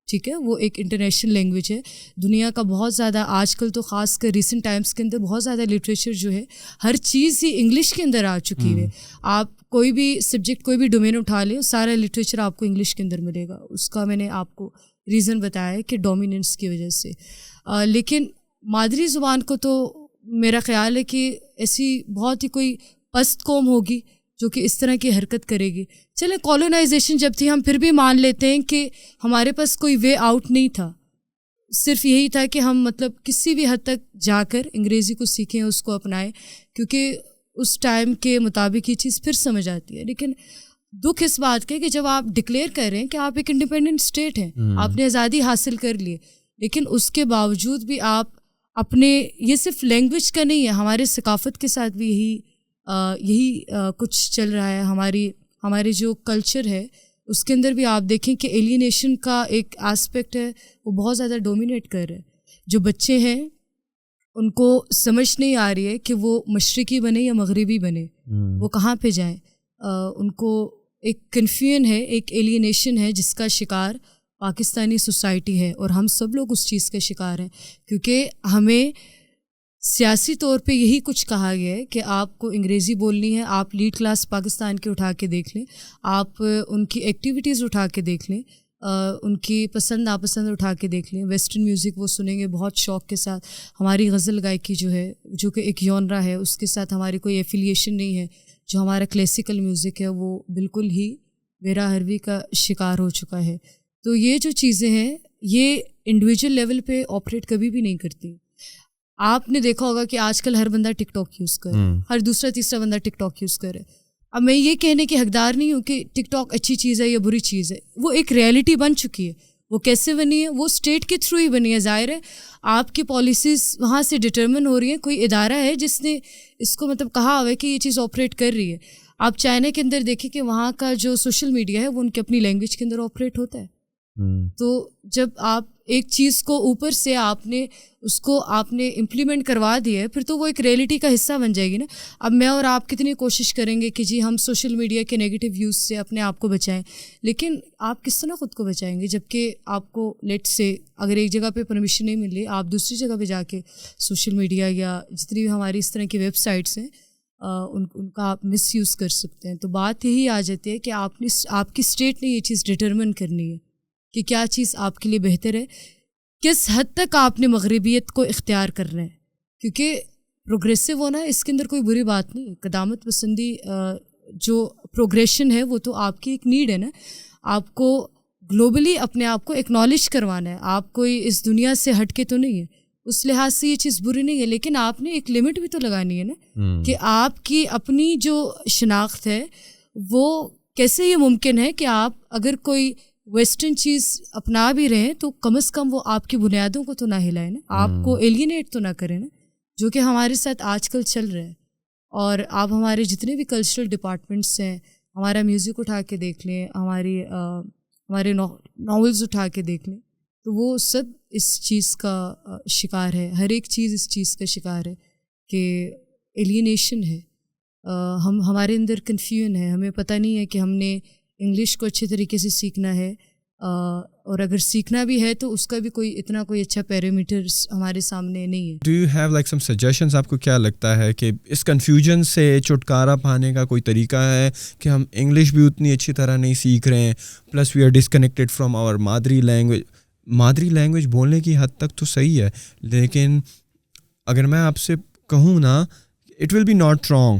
ٹھیک ہے, وہ ایک انٹرنیشنل لینگویج ہے. دنیا کا بہت زیادہ آج کل تو خاص کر ریسنٹ ٹائمس کے اندر بہت زیادہ لٹریچر جو ہے ہر چیز ہی انگلش کے اندر آ چکی ہے. آپ کوئی بھی سبجیکٹ کوئی بھی ڈومین اٹھا لیں سارا لٹریچر آپ کو انگلش کے اندر ملے گا. اس کا میں نے آپ کو ریزن بتایا ہے کہ ڈومیننس کی وجہ سے. لیکن مادری زبان کو تو میرا خیال ہے کہ ایسی بہت ہی کوئی پست قوم ہوگی جو کہ اس طرح کی حرکت کرے گی. چلیں کالونائزیشن جب تھی ہم پھر بھی مان لیتے ہیں کہ ہمارے پاس کوئی وے آؤٹ نہیں تھا, صرف یہی تھا کہ ہم مطلب کسی بھی حد تک جا کر انگریزی کو سیکھیں, اس کو اپنائیں, کیونکہ اس ٹائم کے مطابق یہ چیز پھر سمجھ آتی ہے. لیکن دکھ اس بات کا کہ جب آپ ڈکلیئر کر رہے ہیں کہ آپ ایک انڈیپینڈنٹ اسٹیٹ ہیں, آپ نے آزادی حاصل کر لی, لیکن اس کے باوجود بھی آپ اپنے, یہ صرف لینگویج کا نہیں ہے, ہمارے ثقافت کے ساتھ بھی یہی کچھ چل رہا ہے. ہمارے جو کلچر ہے اس کے اندر بھی آپ دیکھیں کہ ایلینیشن کا ایک آسپیکٹ ہے, وہ بہت زیادہ ڈومینیٹ کر رہا ہے. جو بچے ہیں ان کو سمجھ نہیں آ رہی ہے کہ وہ مشرقی بنے یا مغربی بنے, وہ کہاں پہ جائیں. ان کو ایک کنفیوژن ہے, ایک ایلینیشن ہے جس کا شکار پاکستانی سوسائٹی ہے, اور ہم سب لوگ اس چیز کا شکار ہیں, کیونکہ ہمیں سیاسی طور پہ یہی کچھ کہا گیا ہے کہ آپ کو انگریزی بولنی ہے. آپ لیڈ کلاس پاکستان کے اٹھا کے دیکھ لیں, آپ ان کی ایکٹیویٹیز اٹھا کے دیکھ لیں, ان کی پسند ناپسند اٹھا کے دیکھ لیں. ویسٹرن میوزک وہ سنیں گے بہت شوق کے ساتھ. ہماری غزل گائکی جو ہے, جو کہ ایک یونرا ہے, اس کے ساتھ ہماری کوئی ایفیلیشن نہیں ہے. جو ہمارا کلاسیکل میوزک ہے وہ بالکل ہی ویرا ہروی کا شکار ہو چکا ہے. تو یہ جو چیزیں ہیں یہ انڈیویجول لیول پہ آپریٹ کبھی بھی نہیں کرتی. آپ نے دیکھا ہوگا کہ آج کل ہر بندہ ٹک ٹاک یوز کر رہا ہے, ہر دوسرا تیسرا بندہ ٹک ٹاک یوز کر رہا ہے. اب میں یہ کہنے کی حقدار نہیں ہوں کہ ٹک ٹاک اچھی چیز ہے یا بری چیز ہے, وہ ایک ریئلٹی بن چکی ہے. وہ کیسے بنی ہے؟ وہ اسٹیٹ کے تھرو ہی بنی ہے. ظاہر ہے آپ کی پالیسیز وہاں سے ڈٹرمن ہو رہی ہیں, کوئی ادارہ ہے جس نے اس کو مطلب کہا ہوا ہے کہ یہ چیز آپریٹ کر رہی ہے. آپ چائنا کے اندر دیکھیں کہ وہاں کا جو سوشل میڈیا ہے وہ ان کی اپنی لینگویج کے اندر آپریٹ ہوتا ہے. تو جب آپ ایک چیز کو اوپر سے آپ نے امپلیمنٹ کروا دیا ہے, پھر تو وہ ایک ریئلٹی کا حصہ بن جائے گی نا. اب میں اور آپ کتنی کوشش کریں گے کہ جی ہم سوشل میڈیا کے نیگیٹو یوز سے اپنے آپ کو بچائیں, لیکن آپ کس طرح خود کو بچائیں گے جب کہ آپ کو لیٹ سے اگر ایک جگہ پہ پرمیشن نہیں مل رہی, آپ دوسری جگہ پہ جا کے سوشل میڈیا یا جتنی بھی ہماری اس طرح کی ویب سائٹس ہیں ان کا آپ مس یوز کر سکتے ہیں. تو بات یہی آ جاتی ہے کہ آپ کی اسٹیٹ نے یہ چیز ڈٹرمن کرنی ہے کہ کیا چیز آپ کے لیے بہتر ہے, کس حد تک آپ نے مغربیت کو اختیار کرنا ہے. کیونکہ پروگریسو ہونا اس کے اندر کوئی بری بات نہیں ہے. قدامت پسندی جو پروگریشن ہے وہ تو آپ کی ایک نیڈ ہے نا. آپ کو گلوبلی اپنے آپ کو ایکنالج کروانا ہے, آپ کوئی اس دنیا سے ہٹ کے تو نہیں ہے. اس لحاظ سے یہ چیز بری نہیں ہے, لیکن آپ نے ایک لمٹ بھی تو لگانی ہے نا کہ آپ کی اپنی جو شناخت ہے وہ کیسے یہ ممکن ہے کہ آپ اگر کوئی ویسٹرن چیز اپنا بھی رہے تو کم از کم وہ آپ کی بنیادوں کو تو نہ ہلائے نا, آپ کو ایلینیٹ تو نہ کرے نا, جو کہ ہمارے ساتھ آج کل چل رہا ہے. اور آپ ہمارے جتنے بھی کلچرل ڈپارٹمنٹس ہیں, ہمارا میوزک اٹھا کے دیکھ لیں, ہمارے ناولز اٹھا کے دیکھ لیں, تو وہ سب اس چیز کا شکار ہے. ہر ایک چیز اس چیز کا شکار ہے کہ ایلینیشن ہے. ہمارے اندر کنفیوژن ہے, ہمیں پتہ نہیں ہے کہ ہم نے انگلش کو اچھے طریقے سے سیکھنا ہے, اور اگر سیکھنا بھی ہے تو اس کا بھی کوئی اچھا پیرامیٹر ہمارے سامنے نہیں ہے. Do you have like some suggestions? آپ کو کیا لگتا ہے کہ اس کنفیوژن سے چھٹکارا پانے کا کوئی طریقہ ہے کہ ہم انگلش بھی اتنی اچھی طرح نہیں سیکھ رہے ہیں, plus we are disconnected from our مادری لینگویج. مادری لینگویج بولنے کی حد تک تو صحیح ہے, لیکن اگر میں آپ سے کہوں نا, it will be not wrong.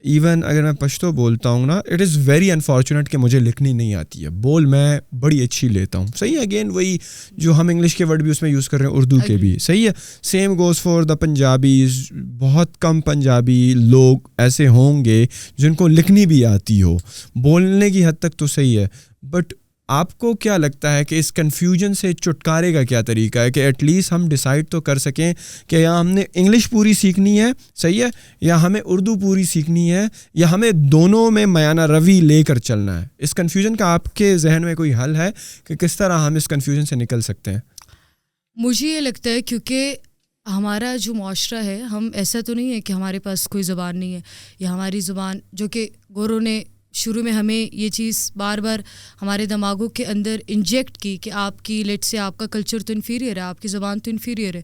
Even اگر میں پشتو بولتا ہوں نا, اٹ از ویری انفارچونیٹ کہ مجھے لکھنی نہیں آتی ہے, بول میں بڑی اچھی لیتا ہوں. صحیح ہے, اگین وہی جو ہم انگلش کے ورڈ بھی اس میں یوز کر رہے ہیں, اردو کے بھی صحیح ہے. سیم گوز فار دا پنجابیز. بہت کم پنجابی لوگ ایسے ہوں گے جن کو لکھنی بھی آتی ہو, بولنے کی حد تک تو صحیح ہے. بٹ آپ کو کیا لگتا ہے کہ اس کنفیوژن سے چھٹکارے کا کیا طریقہ ہے کہ ایٹ لیسٹ ہم ڈیسائیڈ تو کر سکیں کہ یا ہم نے انگلش پوری سیکھنی ہے, صحیح ہے, یا ہمیں اردو پوری سیکھنی ہے, یا ہمیں دونوں میں میانہ روی لے کر چلنا ہے؟ اس کنفیوژن کا آپ کے ذہن میں کوئی حل ہے کہ کس طرح ہم اس کنفیوژن سے نکل سکتے ہیں؟ مجھے یہ لگتا ہے کیونکہ ہمارا جو معاشرہ ہے, ہم ایسا تو نہیں ہے کہ ہمارے پاس کوئی زبان نہیں ہے, یا ہماری زبان جو کہ گوروں نے شروع میں ہمیں یہ چیز بار بار ہمارے دماغوں کے اندر انجیکٹ کی کہ آپ کی لیٹ سے آپ کا کلچر تو انفیریئر ہے, آپ کی زبان تو انفیریئر ہے.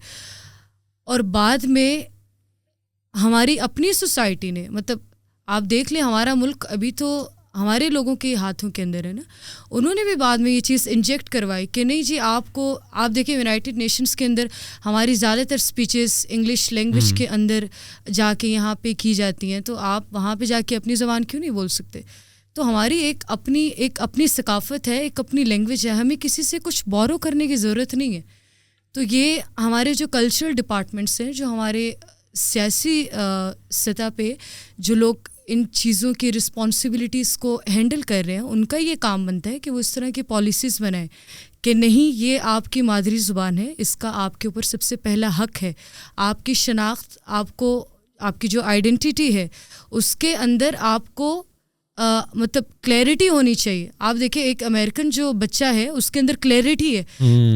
اور بعد میں ہماری اپنی سوسائٹی نے, مطلب آپ دیکھ لیں ہمارا ملک ابھی تو ہمارے لوگوں کے ہاتھوں کے اندر ہے نا, انہوں نے بھی بعد میں یہ چیز انجیکٹ کروائی کہ نہیں جی آپ دیکھیں یونائٹڈ نیشنز کے اندر ہماری زیادہ تر اسپیچز انگلش لینگویج کے اندر جا کے یہاں پہ کی جاتی ہیں, تو آپ وہاں پہ جا کے اپنی زبان کیوں نہیں بول سکتے؟ تو ہماری ایک اپنی ثقافت ہے, ایک اپنی لینگویج ہے, ہمیں کسی سے کچھ بورو کرنے کی ضرورت نہیں ہے. تو یہ ہمارے جو کلچرل ڈپارٹمنٹس ہیں، جو ہمارے سیاسی سطح پہ جو لوگ ان چیزوں کی رسپانسبلٹیز کو ہینڈل کر رہے ہیں، ان کا یہ کام بنتا ہے کہ وہ اس طرح کی پالیسیز بنائیں کہ نہیں، یہ آپ کی مادری زبان ہے، اس کا آپ کے اوپر سب سے پہلا حق ہے. آپ کی شناخت، آپ کو آپ کی جو آئیڈینٹی ہے اس کے اندر آپ کو مطلب کلیئرٹی ہونی چاہیے. آپ دیکھیں ایک امریکن جو بچہ ہے اس کے اندر کلیئرٹی ہے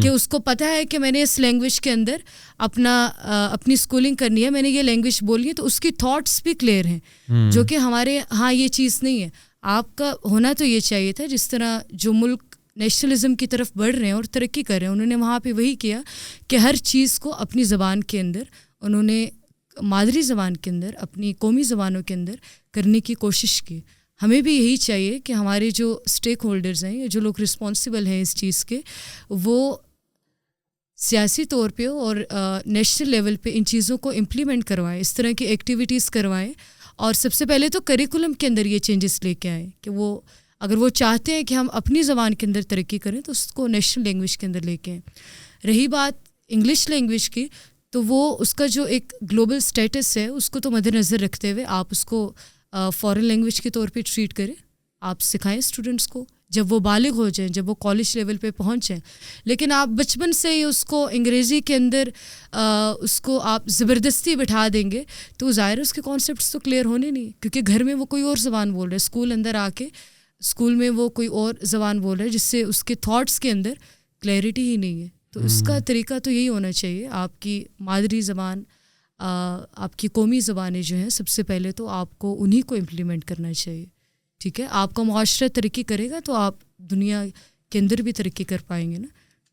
کہ اس کو پتہ ہے کہ میں نے اس لینگویج کے اندر اپنی اسکولنگ کرنی ہے، میں نے یہ لینگویج بولنی ہے، تو اس کی تھاٹس بھی کلیئر ہیں، جو کہ ہمارے ہاں یہ چیز نہیں ہے. آپ کا ہونا تو یہ چاہیے تھا، جس طرح جو ملک نیشنلزم کی طرف بڑھ رہے ہیں اور ترقی کر رہے ہیں، انہوں نے وہاں پہ وہی کیا کہ ہر چیز کو اپنی زبان کے اندر، انہوں نے مادری زبان کے اندر، اپنی قومی زبانوں کے اندر کرنے کی کوشش کی. ہمیں بھی یہی چاہیے کہ ہمارے جو اسٹیک ہولڈرز ہیں یا جو لوگ رسپانسبل ہیں اس چیز کے، وہ سیاسی طور پہ اور نیشنل لیول پہ ان چیزوں کو امپلیمنٹ کروائیں، اس طرح کی ایکٹیویٹیز کروائیں. اور سب سے پہلے تو کریکولم کے اندر یہ چینجز لے کے آئیں کہ وہ اگر وہ چاہتے ہیں کہ ہم اپنی زبان کے اندر ترقی کریں تو اس کو نیشنل لینگویج کے اندر لے کے آئیں. رہی بات انگلش لینگویج کی، تو وہ اس کا جو ایک گلوبل اسٹیٹس ہے اس کو تو مد نظر رکھتے ہوئے آپ اس کو فارن لینگویج کے طور پہ ٹریٹ کریں. آپ سکھائیں اسٹوڈنٹس کو جب وہ بالغ ہو جائیں، جب وہ کالج لیول پہ پہنچ جائیں. لیکن آپ بچپن سے ہی اس کو انگریزی کے اندر اس کو آپ زبردستی بٹھا دیں گے تو ظاہر اس کے کانسیپٹس تو کلیئر ہونے نہیں، کیونکہ گھر میں وہ کوئی اور زبان بول رہا ہے، اسکول اندر آ کے اسکول میں وہ کوئی اور زبان بول رہا ہے، جس سے اس کے تھاٹس کے اندر کلیئرٹی ہی نہیں ہے. تو اس کا طریقہ تو یہی ہونا چاہیے، آپ کی مادری زبان، آپ کی قومی زبانیں جو ہیں سب سے پہلے تو آپ کو انہی کو امپلیمنٹ کرنا چاہیے. ٹھیک ہے، آپ کا معاشرہ ترقی کرے گا تو آپ دنیا کے اندر بھی ترقی کر پائیں گے نا.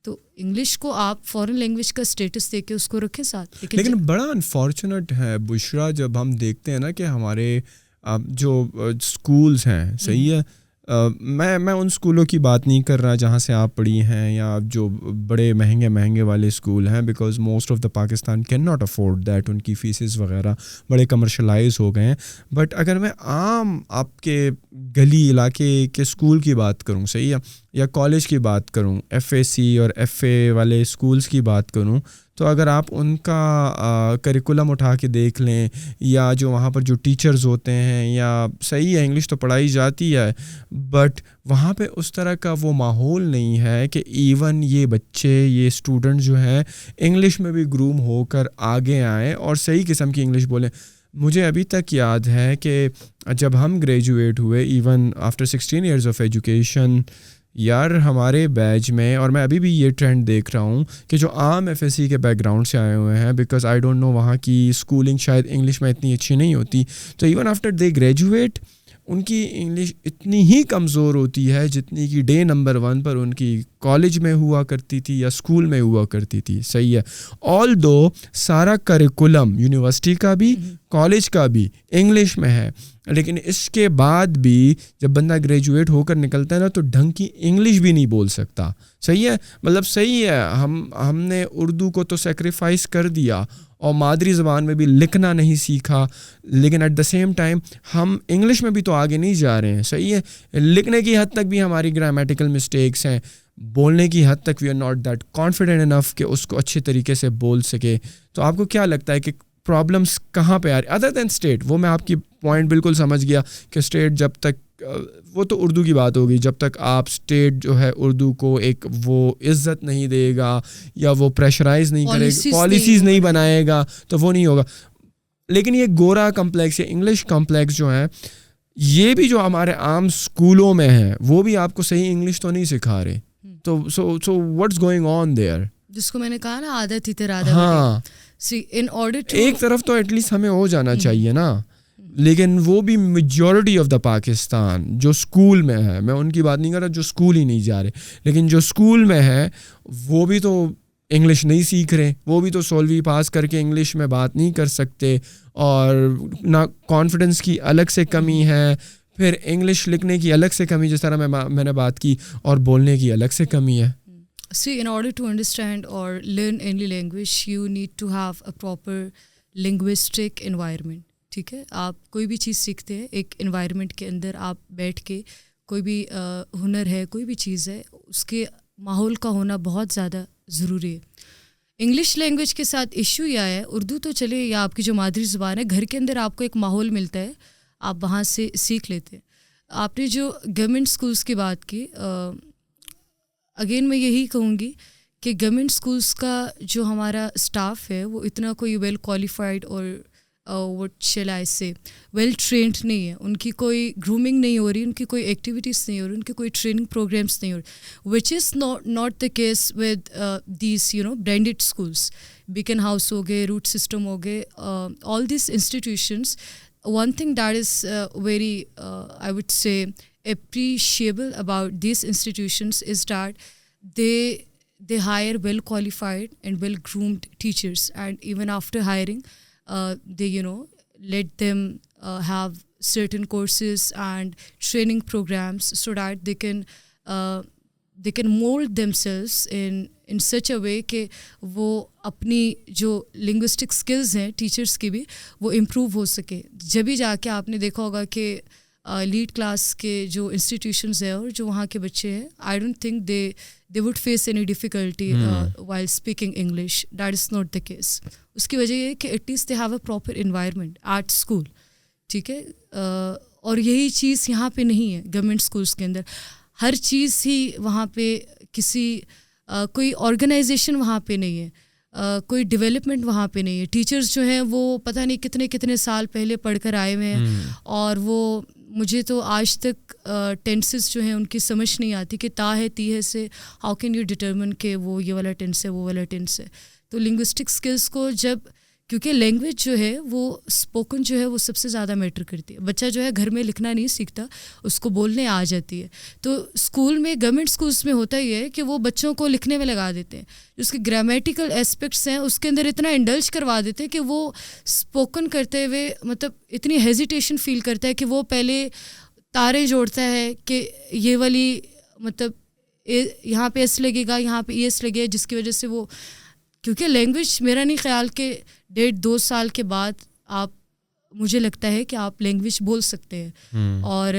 تو انگلش کو آپ فارن لینگویج کا اسٹیٹس دے کے اس کو رکھیں ساتھ. لیکن بڑا انفارچونیٹ ہے بشرا، جب ہم دیکھتے ہیں نا کہ ہمارے جو اسکولز ہیں، صحیح ہے، میں ان اسکولوں کی بات نہیں کر رہا جہاں سے آپ پڑھی ہیں یا جو بڑے مہنگے والے اسکول ہیں، because most of the Pakistan can not afford that, ان کی فیسز وغیرہ بڑے کمرشلائز ہو گئے ہیں. بٹ اگر میں عام آپ کے گلی علاقے کے اسکول کی بات کروں، صحیح ہے، یا کالج کی بات کروں، FAC اور FA والے اسکولز کی بات کروں، تو اگر آپ ان کا کریکولم اٹھا کے دیکھ لیں، یا جو وہاں پر جو ٹیچرز ہوتے ہیں، یا صحیح ہے انگلش تو پڑھائی جاتی ہے، بٹ وہاں پہ اس طرح کا وہ ماحول نہیں ہے کہ ایون یہ بچے، یہ اسٹوڈنٹ جو ہیں انگلش میں بھی گروم ہو کر آگے آئیں اور صحیح قسم کی انگلش بولیں. مجھے ابھی تک یاد ہے کہ جب ہم گریجویٹ ہوئے، even after 16 years of education, یار ہمارے بیچ میں، اور میں ابھی بھی یہ ٹرینڈ دیکھ رہا ہوں کہ جو عام FSC کے بیک گراؤنڈ سے آئے ہوئے ہیں، بیکاز آئی ڈونٹ نو وہاں کی اسکولنگ شاید انگلش میں اتنی اچھی نہیں ہوتی، تو ایون آفٹر دے گریجویٹ ان کی انگلش اتنی ہی کمزور ہوتی ہے جتنی کہ ڈے نمبر 1 پر ان کی کالج میں ہوا کرتی تھی یا اسکول میں ہوا کرتی تھی. صحیح ہے، آل دو سارا کریکولم یونیورسٹی کا بھی کالج کا بھی انگلش میں ہے، لیکن اس کے بعد بھی جب بندہ گریجویٹ ہو کر نکلتا ہے نا تو ڈھنگ کی انگلش بھی نہیں بول سکتا. صحیح ہے، مطلب صحیح ہے، ہم نے اردو کو تو سیکریفائس کر دیا اور مادری زبان میں بھی لکھنا نہیں سیکھا، لیکن ایٹ دا سیم ٹائم ہم انگلش میں بھی تو آگے نہیں جا رہے ہیں. صحیح ہے، لکھنے کی حد تک بھی ہماری گرامیٹیکل مسٹیکس ہیں، بولنے کی حد تک we are not that confident enough کہ اس کو اچھے طریقے سے بول سکے. تو آپ کو کیا لگتا ہے کہ پرابلمس کہاں پہ آ رہی ادر دین اسٹیٹ؟ وہ میں آپ کی پوائنٹ بالکل سمجھ گیا کہ اسٹیٹ جب تک، وہ تو اردو کی بات ہوگی، جب تک آپ اسٹیٹ جو ہے اردو کو ایک وہ عزت نہیں دے گا یا وہ پریشرائز نہیں کرے گا، پالیسیز نہیں بنائے گا تو وہ نہیں ہوگا. لیکن یہ گورا کمپلیکس یا انگلش کمپلیکس جو ہے، یہ بھی جو ہمارے عام اسکولوں میں ہے، وہ بھی آپ کو صحیح انگلش تو نہیں سکھا رہے. تو so what's going on there, جس کو میں نے کہا نا عادت ہی ترادہ. ہاں، ایک طرف تو ایٹ لیسٹ ہمیں ہو جانا چاہیے نا، لیکن وہ بھی میجورٹی آف دا پاکستان جو اسکول میں ہے، میں ان کی بات نہیں کر رہا جو اسکول ہی نہیں جا رہے، لیکن جو اسکول میں ہے وہ بھی تو انگلش نہیں سیکھ رہے، وہ بھی تو 16ویں پاس کر کے انگلش میں بات نہیں کر سکتے، اور نہ کانفیڈنس کی الگ سے کمی ہے، پھر انگلش لکھنے کی الگ سے کمی، جس طرح میں نے بات کی، اور بولنے کی الگ سے کمی ہے. See, in order to understand or learn any language, you need to have a proper linguistic environment. ٹھیک ہے، آپ کوئی بھی چیز سیکھتے ہیں ایک انوائرمنٹ کے اندر، آپ بیٹھ کے کوئی بھی ہنر ہے، کوئی بھی چیز ہے، اس کے ماحول کا ہونا بہت زیادہ ضروری ہے. انگلش لینگویج کے ساتھ ایشو یہ آیا ہے, اردو تو چلے یا آپ کی جو مادری زبان ہے, گھر کے اندر آپ کو ایک ماحول ملتا ہے, آپ وہاں سے سیکھ لیتے ہیں. آپ نے جو گورنمنٹ اسکولس کی بات کی, اگین میں یہی کہوں گی کہ گورنمنٹ اسکولس کا جو ہمارا اسٹاف ہے وہ اتنا کوئی ویل کوالیفائڈ اور وٹ شیل آئی سے ویل ٹرینڈ نہیں ہے. ان کی کوئی گرومنگ نہیں ہو رہی, ان کی کوئی ایکٹیویٹیز نہیں ہو رہی, ان کی کوئی ٹریننگ پروگرامس نہیں ہو رہی, which is not the case with these branded schools. Beaconhouse ہو گئے, روٹ سسٹم ہو گئے, all these institutions. One thing that is very, I would say, appreciable about these institutions is that they hire well qualified and well groomed teachers, and even after hiring, they let them have certain courses and training programs so that they can mold themselves in such a way کہ وہ اپنی جو linguistic skills ہیں teachers کی بھی وہ improve ہو سکے. جبھی جا کے آپ نے دیکھا ہوگا کہ لیڈ کلاس کے جو انسٹیٹیوشنز ہیں اور جو وہاں کے بچے ہیں, I don't think they would face any difficulty while speaking English. That is not the case. اس کی وجہ یہ ہے کہ at least they have a proper environment at school. ٹھیک ہے, اور یہی چیز یہاں پہ نہیں ہے گورنمنٹ اسکولس کے اندر. ہر چیز ہی وہاں پہ کسی کوئی آرگنائزیشن وہاں پہ نہیں ہے, کوئی ڈیولپمنٹ وہاں پہ نہیں ہے. ٹیچرز جو ہیں وہ پتہ نہیں کتنے سال پہلے پڑھ کر آئے ہوئے ہیں, اور وہ مجھے تو آج تک ٹینسز جو ہیں ان کی سمجھ نہیں آتی کہ تا ہے تی ہے سے ہاؤ کین یو ڈٹرمن کہ وہ یہ والا ٹینس ہے وہ والا ٹینس ہے. تو لنگوسٹک اسکلس کو جب, کیونکہ لینگویج جو ہے وہ اسپوکن جو ہے وہ سب سے زیادہ میٹر کرتی ہے. بچہ جو ہے گھر میں لکھنا نہیں سیکھتا, اس کو بولنے آ جاتی ہے. تو اسکول میں, گورنمنٹ اسکولس میں ہوتا یہ ہے کہ وہ بچوں کو لکھنے میں لگا دیتے ہیں, اس کے گرامیٹیکل اسپیکٹس ہیں اس کے اندر اتنا انڈلج کروا دیتے ہیں کہ وہ اسپوکن کرتے ہوئے مطلب اتنی ہیزیٹیشن فیل کرتا ہے کہ وہ پہلے تارے جوڑتا ہے کہ یہ والی مطلب یہاں پہ ایس لگے گا, یہاں پہ ای ایس لگے گا, جس کی وجہ سے وہ, کیونکہ لینگویج میرا نہیں خیال کہ 1.5-2 سال کے بعد آپ, مجھے لگتا ہے کہ آپ لینگویج بول سکتے ہیں, اور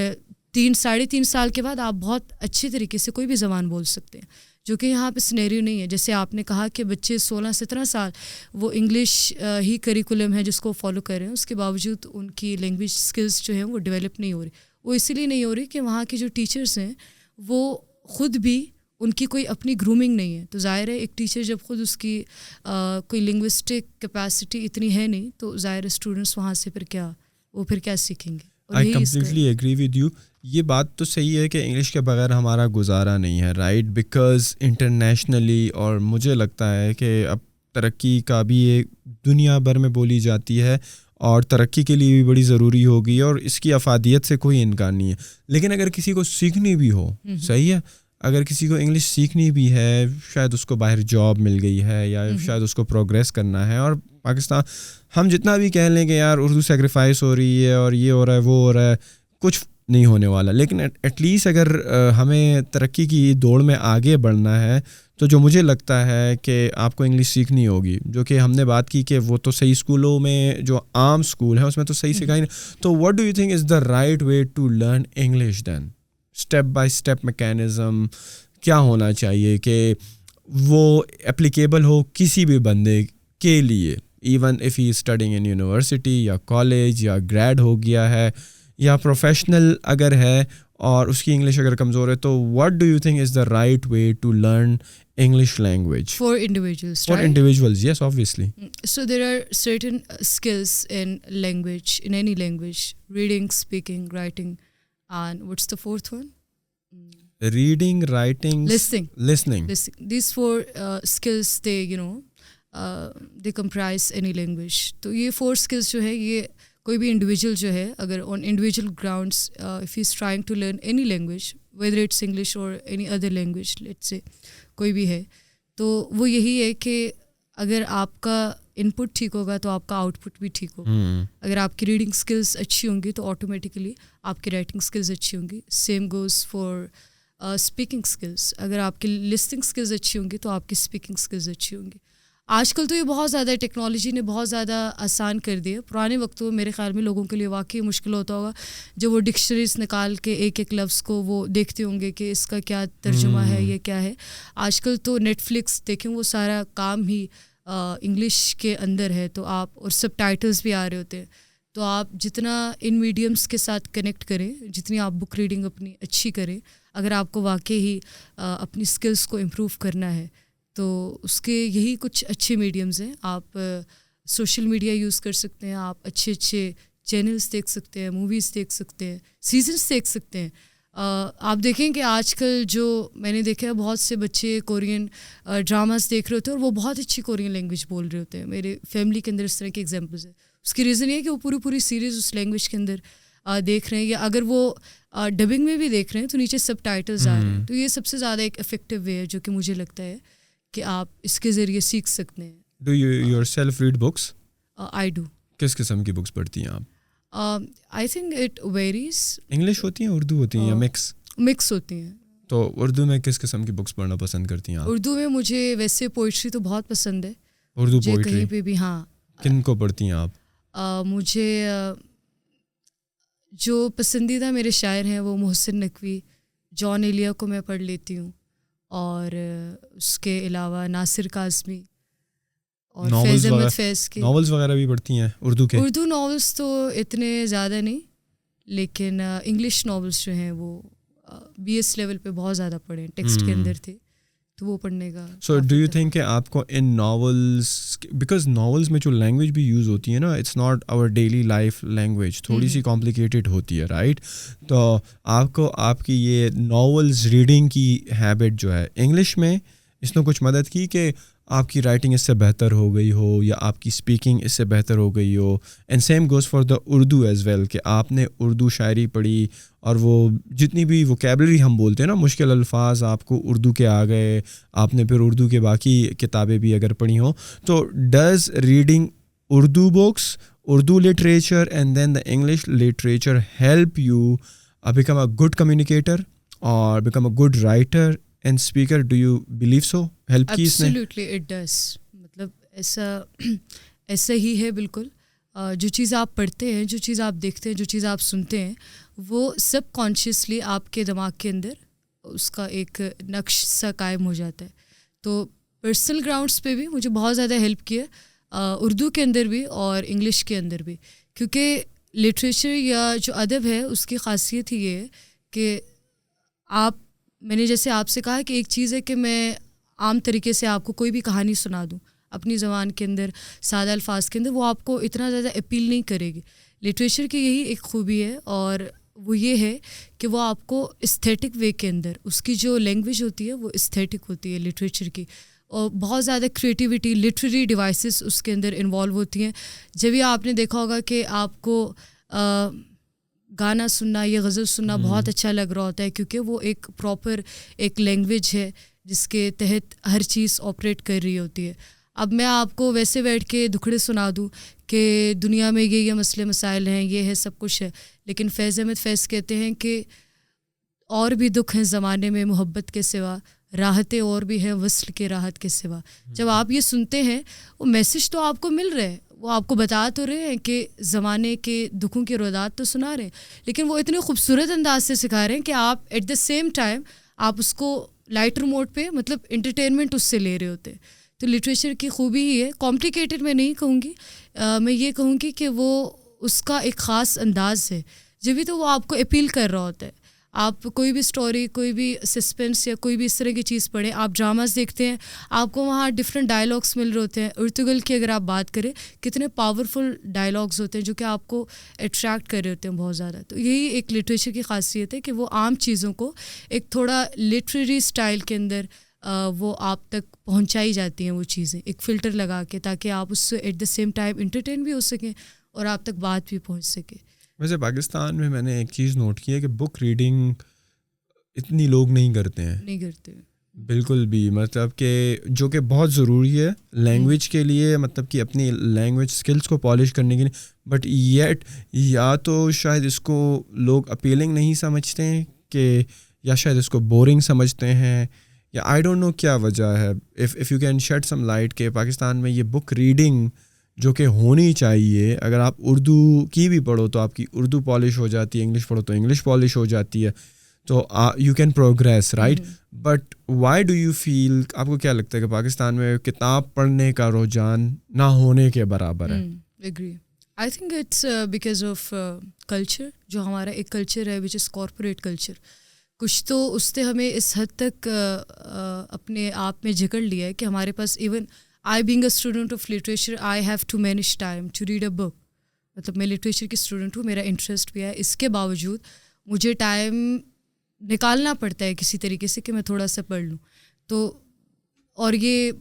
3-3.5 سال کے بعد آپ بہت اچھی طریقے سے کوئی بھی زبان بول سکتے ہیں, جو کہ یہاں پہ سنیریو نہیں ہے. جیسے آپ نے کہا کہ بچے 16-17 سال وہ انگلش ہی کریکولم ہے جس کو فالو کر رہے ہیں, اس کے باوجود ان کی لینگویج اسکلس جو ہیں وہ ڈیولپ نہیں ہو رہی. وہ اسی لیے نہیں ہو رہی کہ وہاں کے جو ٹیچرس ہیں وہ خود بھی, ان کی کوئی اپنی گرومنگ نہیں ہے. تو ظاہر ہے ایک ٹیچر جب خود اس کی کوئی لنگوسٹک کیپیسٹی اتنی ہے نہیں, تو ظاہر ہے اسٹوڈنٹس وہاں سے پھر کیا سیکھیں گے. I completely agree with you. یہ بات تو صحیح ہے کہ انگلش کے بغیر ہمارا گزارا نہیں ہے, رائٹ, بیکاز انٹرنیشنلی, اور مجھے لگتا ہے کہ اب ترقی کا بھی ایک دنیا بھر میں بولی جاتی ہے, اور ترقی کے لیے بھی بڑی ضروری ہوگی, اور اس کی افادیت سے کوئی انکار نہیں ہے. لیکن اگر کسی کو سیکھنی بھی ہو, صحیح ہے, اگر کسی کو انگلش سیکھنی بھی ہے, شاید اس کو باہر جاب مل گئی ہے, یا شاید اس کو پروگریس کرنا ہے, اور پاکستان ہم جتنا بھی کہہ لیں کہ یار اردو سیکریفائس ہو رہی ہے اور یہ ہو رہا ہے وہ ہو رہا ہے, کچھ نہیں ہونے والا. لیکن ایٹ لیسٹ اگر ہمیں ترقی کی دوڑ میں آگے بڑھنا ہے, تو جو مجھے لگتا ہے کہ آپ کو انگلش سیکھنی ہوگی, جو کہ ہم نے بات کی کہ وہ تو صحیح اسکولوں میں, جو عام اسکول ہیں اس میں تو صحیح سکھائی نہیں. تو what do you think is the right way to learn English then? Step by step mechanism کیا ہونا چاہیے کہ وہ اپلیکیبل ہو کسی بھی بندے کے لیے, even if he studying in university یا کالج یا گریڈ ہو گیا ہے یا پروفیشنل اگر ہے, اور اس کی انگلش اگر کمزور ہے, تو what do you think is the right way to learn English language for individuals, for right? individuals, yes, obviously. So there are certain skills in language, in any language: reading, speaking, writing, and what's the fourth one? Reading, writing, listening. These 4 skills, they they comprise any language. تو یہ 4 skills جو ہے, یہ کوئی بھی individual جو ہے, اگر on individual grounds if he is trying to learn any language, whether it's English or any other language, let's say کوئی بھی ہے, تو وہ یہی ہے کہ اگر آپ کا ان پٹ ٹھیک ہوگا تو آپ کا آؤٹ پٹ بھی ٹھیک ہوگا. اگر آپ کی ریڈنگ اسکلز اچھی ہوں گی تو آٹومیٹیکلی آپ کی رائٹنگ اسکلز اچھی ہوں گی. Same goes for speaking skills. اگر آپ کی لسننگ اسکلز اچھی ہوں گی تو آپ کی اسپیکنگ اسکلز اچھی ہوں گی. آج کل تو یہ بہت زیادہ ٹیکنالوجی نے بہت زیادہ آسان کر دیا. پرانے وقتوں میں میرے خیال میں لوگوں کے لیے واقعی مشکل ہوتا ہوگا جب وہ ڈکشنریز نکال کے ایک ایک لفظ کو وہ دیکھتے ہوں گے کہ اس کا کیا ترجمہ ہے, یہ کیا ہے. آج کل تو نیٹ فلکس دیکھیں وہ سارا کام ہی انگلش کے اندر ہے, تو آپ اور سب ٹائٹلز بھی آ رہے ہوتے ہیں. تو آپ جتنا ان میڈیمس کے ساتھ کنیکٹ کریں, جتنی آپ بک ریڈنگ اپنی اچھی کریں, اگر آپ کو واقعی ہی اپنی اسکلس کو امپروو کرنا ہے تو اس کے یہی کچھ اچھے میڈیمز ہیں. آپ سوشل میڈیا یوز کر سکتے ہیں, آپ اچھے اچھے چینلز دیکھ سکتے ہیں, موویز دیکھ سکتے ہیں, سیزنس دیکھ سکتے ہیں. آپ دیکھیں کہ آج کل جو میں نے دیکھا ہے بہت سے بچے کورین ڈراماز دیکھ رہے ہوتے ہیں اور وہ بہت اچھی کورین لینگویج بول رہے ہوتے ہیں. میرے فیملی کے اندر اس طرح کے ایگزامپلز ہیں. اس کی ریزن یہ ہے کہ وہ پوری سیریز اس لینگویج کے اندر دیکھ رہے ہیں, یا اگر وہ ڈبنگ میں بھی دیکھ رہے ہیں تو نیچے سب ٹائٹلز آ رہے ہیں. تو یہ سب سے زیادہ ایک افیکٹو وے ہے جو کہ مجھے لگتا ہے کہ آپ اس کے ذریعے سیکھ سکتے ہیں. Do you your self read books? I do. کس قسم کی بکس پڑھتی ہیں آپ؟ I think it varies. English ہوتی ہیں, اردو ہوتی ہیں, یا مکس ہوتی ہیں؟ تو اردو میں کس قسم کی بکس پڑھنا پسند کرتی ہیں آپ؟ اردو میں مجھے ویسے پوئٹری تو بہت پسند ہے. اردو پوئٹری کہیں پہ بھی. ہاں. کن کو پڑھتی ہیں آپ؟ مجھے جو پسندیدہ میرے شاعر ہیں وہ محسن نقوی, جان ایلیا کو میں پڑھ لیتی ہوں, اور اس کے علاوہ ناصر کاظمی اور فیض احمد فیض کے. ناولز وغیرہ بھی پڑھتی ہیں اردو کے؟ اردو ناولز تو اتنے زیادہ نہیں, لیکن انگلش ناولز جو ہیں وہ BS لیول پہ بہت زیادہ پڑھے ہیں, ٹیکسٹ کے اندر تھے, تو وہ پڑھنے کا. سو ڈو یو تھنک کہ آپ کو ان ناولز, بیکاز ناولز میں جو لینگویج بھی یوز ہوتی ہے نا, it's not our daily life language, تھوڑی سی کمپلیکیٹڈ ہوتی ہے, رائٹ؟ تو آپ کو آپ کی یہ ناولز ریڈنگ کی ہیبٹ جو ہے انگلش میں, اس نے کچھ مدد کی کہ آپ کی رائٹنگ اس سے بہتر ہو گئی ہو, یا آپ کی اسپیکنگ اس سے بہتر ہو گئی ہو؟ And same goes for the Urdu as well, کہ آپ نے اردو شاعری پڑھی اور وہ جتنی بھی ووکیبلری ہم بولتے ہیں نا, مشکل الفاظ آپ کو اردو کے آ گئے, آپ نے پھر اردو کے باقی کتابیں بھی اگر پڑھی ہوں, تو does reading Urdu books, Urdu literature and then the English literature help you become a good communicator اور become a good writer and speaker? Do you believe so help کی اس نے؟ Absolutely it does. مطلب ایسا ہی ہے بالکل. جو چیز آپ پڑھتے ہیں, جو چیز آپ دیکھتے ہیں, جو چیز آپ سنتے ہیں, وہ سب کانشیسلی آپ کے دماغ کے اندر اس کا ایک نقش سا قائم ہو جاتا ہے. تو پرسنل گراؤنڈس پہ بھی مجھے بہت زیادہ ہیلپ کیا, اردو کے اندر بھی اور انگلش کے اندر بھی, کیونکہ لٹریچر یا جو ادب ہے اس کی خاصیت ہی یہ ہے کہ میں نے جیسے آپ سے کہا کہ ایک چیز ہے کہ میں عام طریقے سے آپ کو کوئی بھی کہانی سنا دوں اپنی زبان کے اندر, سادہ الفاظ کے اندر, وہ آپ کو اتنا زیادہ اپیل نہیں کرے گی. لٹریچر کی یہی ایک خوبی ہے, اور وہ یہ ہے کہ وہ آپ کو استھیٹک وے کے اندر, اس کی جو لینگویج ہوتی ہے وہ استھیٹک ہوتی ہے لٹریچر کی, اور بہت زیادہ کریٹیوٹی, لٹریری ڈیوائسز اس کے اندر انوالو ہوتی ہیں. جبھی آپ نے دیکھا ہوگا کہ آپ کو گانا سننا یا غزل سننا بہت اچھا لگ رہا ہوتا ہے, کیونکہ وہ ایک پراپر ایک لینگویج ہے جس کے تحت ہر چیز آپریٹ کر رہی ہوتی ہے. اب میں آپ کو ویسے بیٹھ کے دکھڑے سنا دوں کہ دنیا میں یہ مسئلے مسائل ہیں, یہ ہے, سب کچھ ہے, لیکن فیض احمد فیض کہتے ہیں کہ اور بھی دکھ ہیں زمانے میں محبت کے سوا, راحتیں اور بھی ہیں وصل کے راحت کے سوا. جب آپ یہ سنتے ہیں, وہ میسج تو آپ کو مل رہا ہے, وہ آپ کو بتا تو رہے ہیں کہ زمانے کے دکھوں کے رودات تو سنا رہے ہیں, لیکن وہ اتنے خوبصورت انداز سے سکھا رہے ہیں کہ آپ ایٹ دا سیم ٹائم آپ اس کو لائٹر موڈ پہ, مطلب انٹرٹینمنٹ اس سے لے رہے ہوتے ہیں. تو لٹریچر کی خوبی ہی ہے. کمپلیکیٹڈ میں نہیں کہوں گی, میں یہ کہوں گی کہ وہ اس کا ایک خاص انداز ہے, جبھی تو وہ آپ کو اپیل کر رہا ہوتا ہے. آپ کوئی بھی اسٹوری, کوئی بھی سسپینس یا کوئی بھی اس طرح کی چیز پڑھیں, آپ ڈراماز دیکھتے ہیں, آپ کو وہاں ڈفرینٹ ڈائلاگس مل رہے ہوتے ہیں. ارطغرل کی اگر آپ بات کریں, کتنے پاورفل ڈائلاگس ہوتے ہیں جو کہ آپ کو اٹریکٹ کر رہے ہوتے ہیں بہت زیادہ. تو یہی ایک لٹریچر کی خاصیت ہے کہ وہ عام چیزوں کو ایک تھوڑا لٹریری اسٹائل کے اندر وہ آپ تک پہنچائی جاتی ہیں وہ چیزیں ایک فلٹر لگا کے, تاکہ آپ اس سے at the same time entertain بھی ہو سکیں اور آپ تک بات بھی پہنچ سکے. ویسے پاکستان میں نے ایک چیز نوٹ کی ہے کہ بک ریڈنگ اتنی لوگ نہیں کرتے بالکل بھی, مطلب کہ جو کہ بہت ضروری ہے لینگویج کے لیے, مطلب کہ اپنی لینگویج اسکلس کو پالش کرنے کے لیے. بٹ یٹ یا تو شاید اس کو لوگ اپیلنگ نہیں سمجھتے ہیں, کہ یا شاید اس کو بورنگ سمجھتے ہیں, یا آئی ڈونٹ نو کیا وجہ ہے. If you can shed some light کہ پاکستان میں یہ بک ریڈنگ جو کہ ہونی چاہیے, اگر آپ اردو کی بھی پڑھو تو آپ کی اردو پالش ہو جاتی ہے, انگلش پڑھو تو انگلش پالش ہو جاتی ہے, تو you can progress right. But why do you feel, آپ کو کیا لگتا ہے کہ پاکستان میں کتاب پڑھنے کا رجحان نہ ہونے کے برابر ہے؟ Agree. I think it's because of culture, جو ہمارا ایک کلچر ہے وچ از کارپوریٹ کلچر. کچھ تو اس نے ہمیں اس حد تک اپنے آپ میں جکڑ لیا ہے کہ ہمارے پاس, even I being a student of literature, I have to manage time to read a book. مطلب میں لٹریچر کی اسٹوڈنٹ ہوں, میرا انٹرسٹ بھی ہے, اس کے باوجود مجھے ٹائم نکالنا پڑتا ہے کسی طریقے سے کہ میں تھوڑا سا پڑھ لوں. تو اور یہ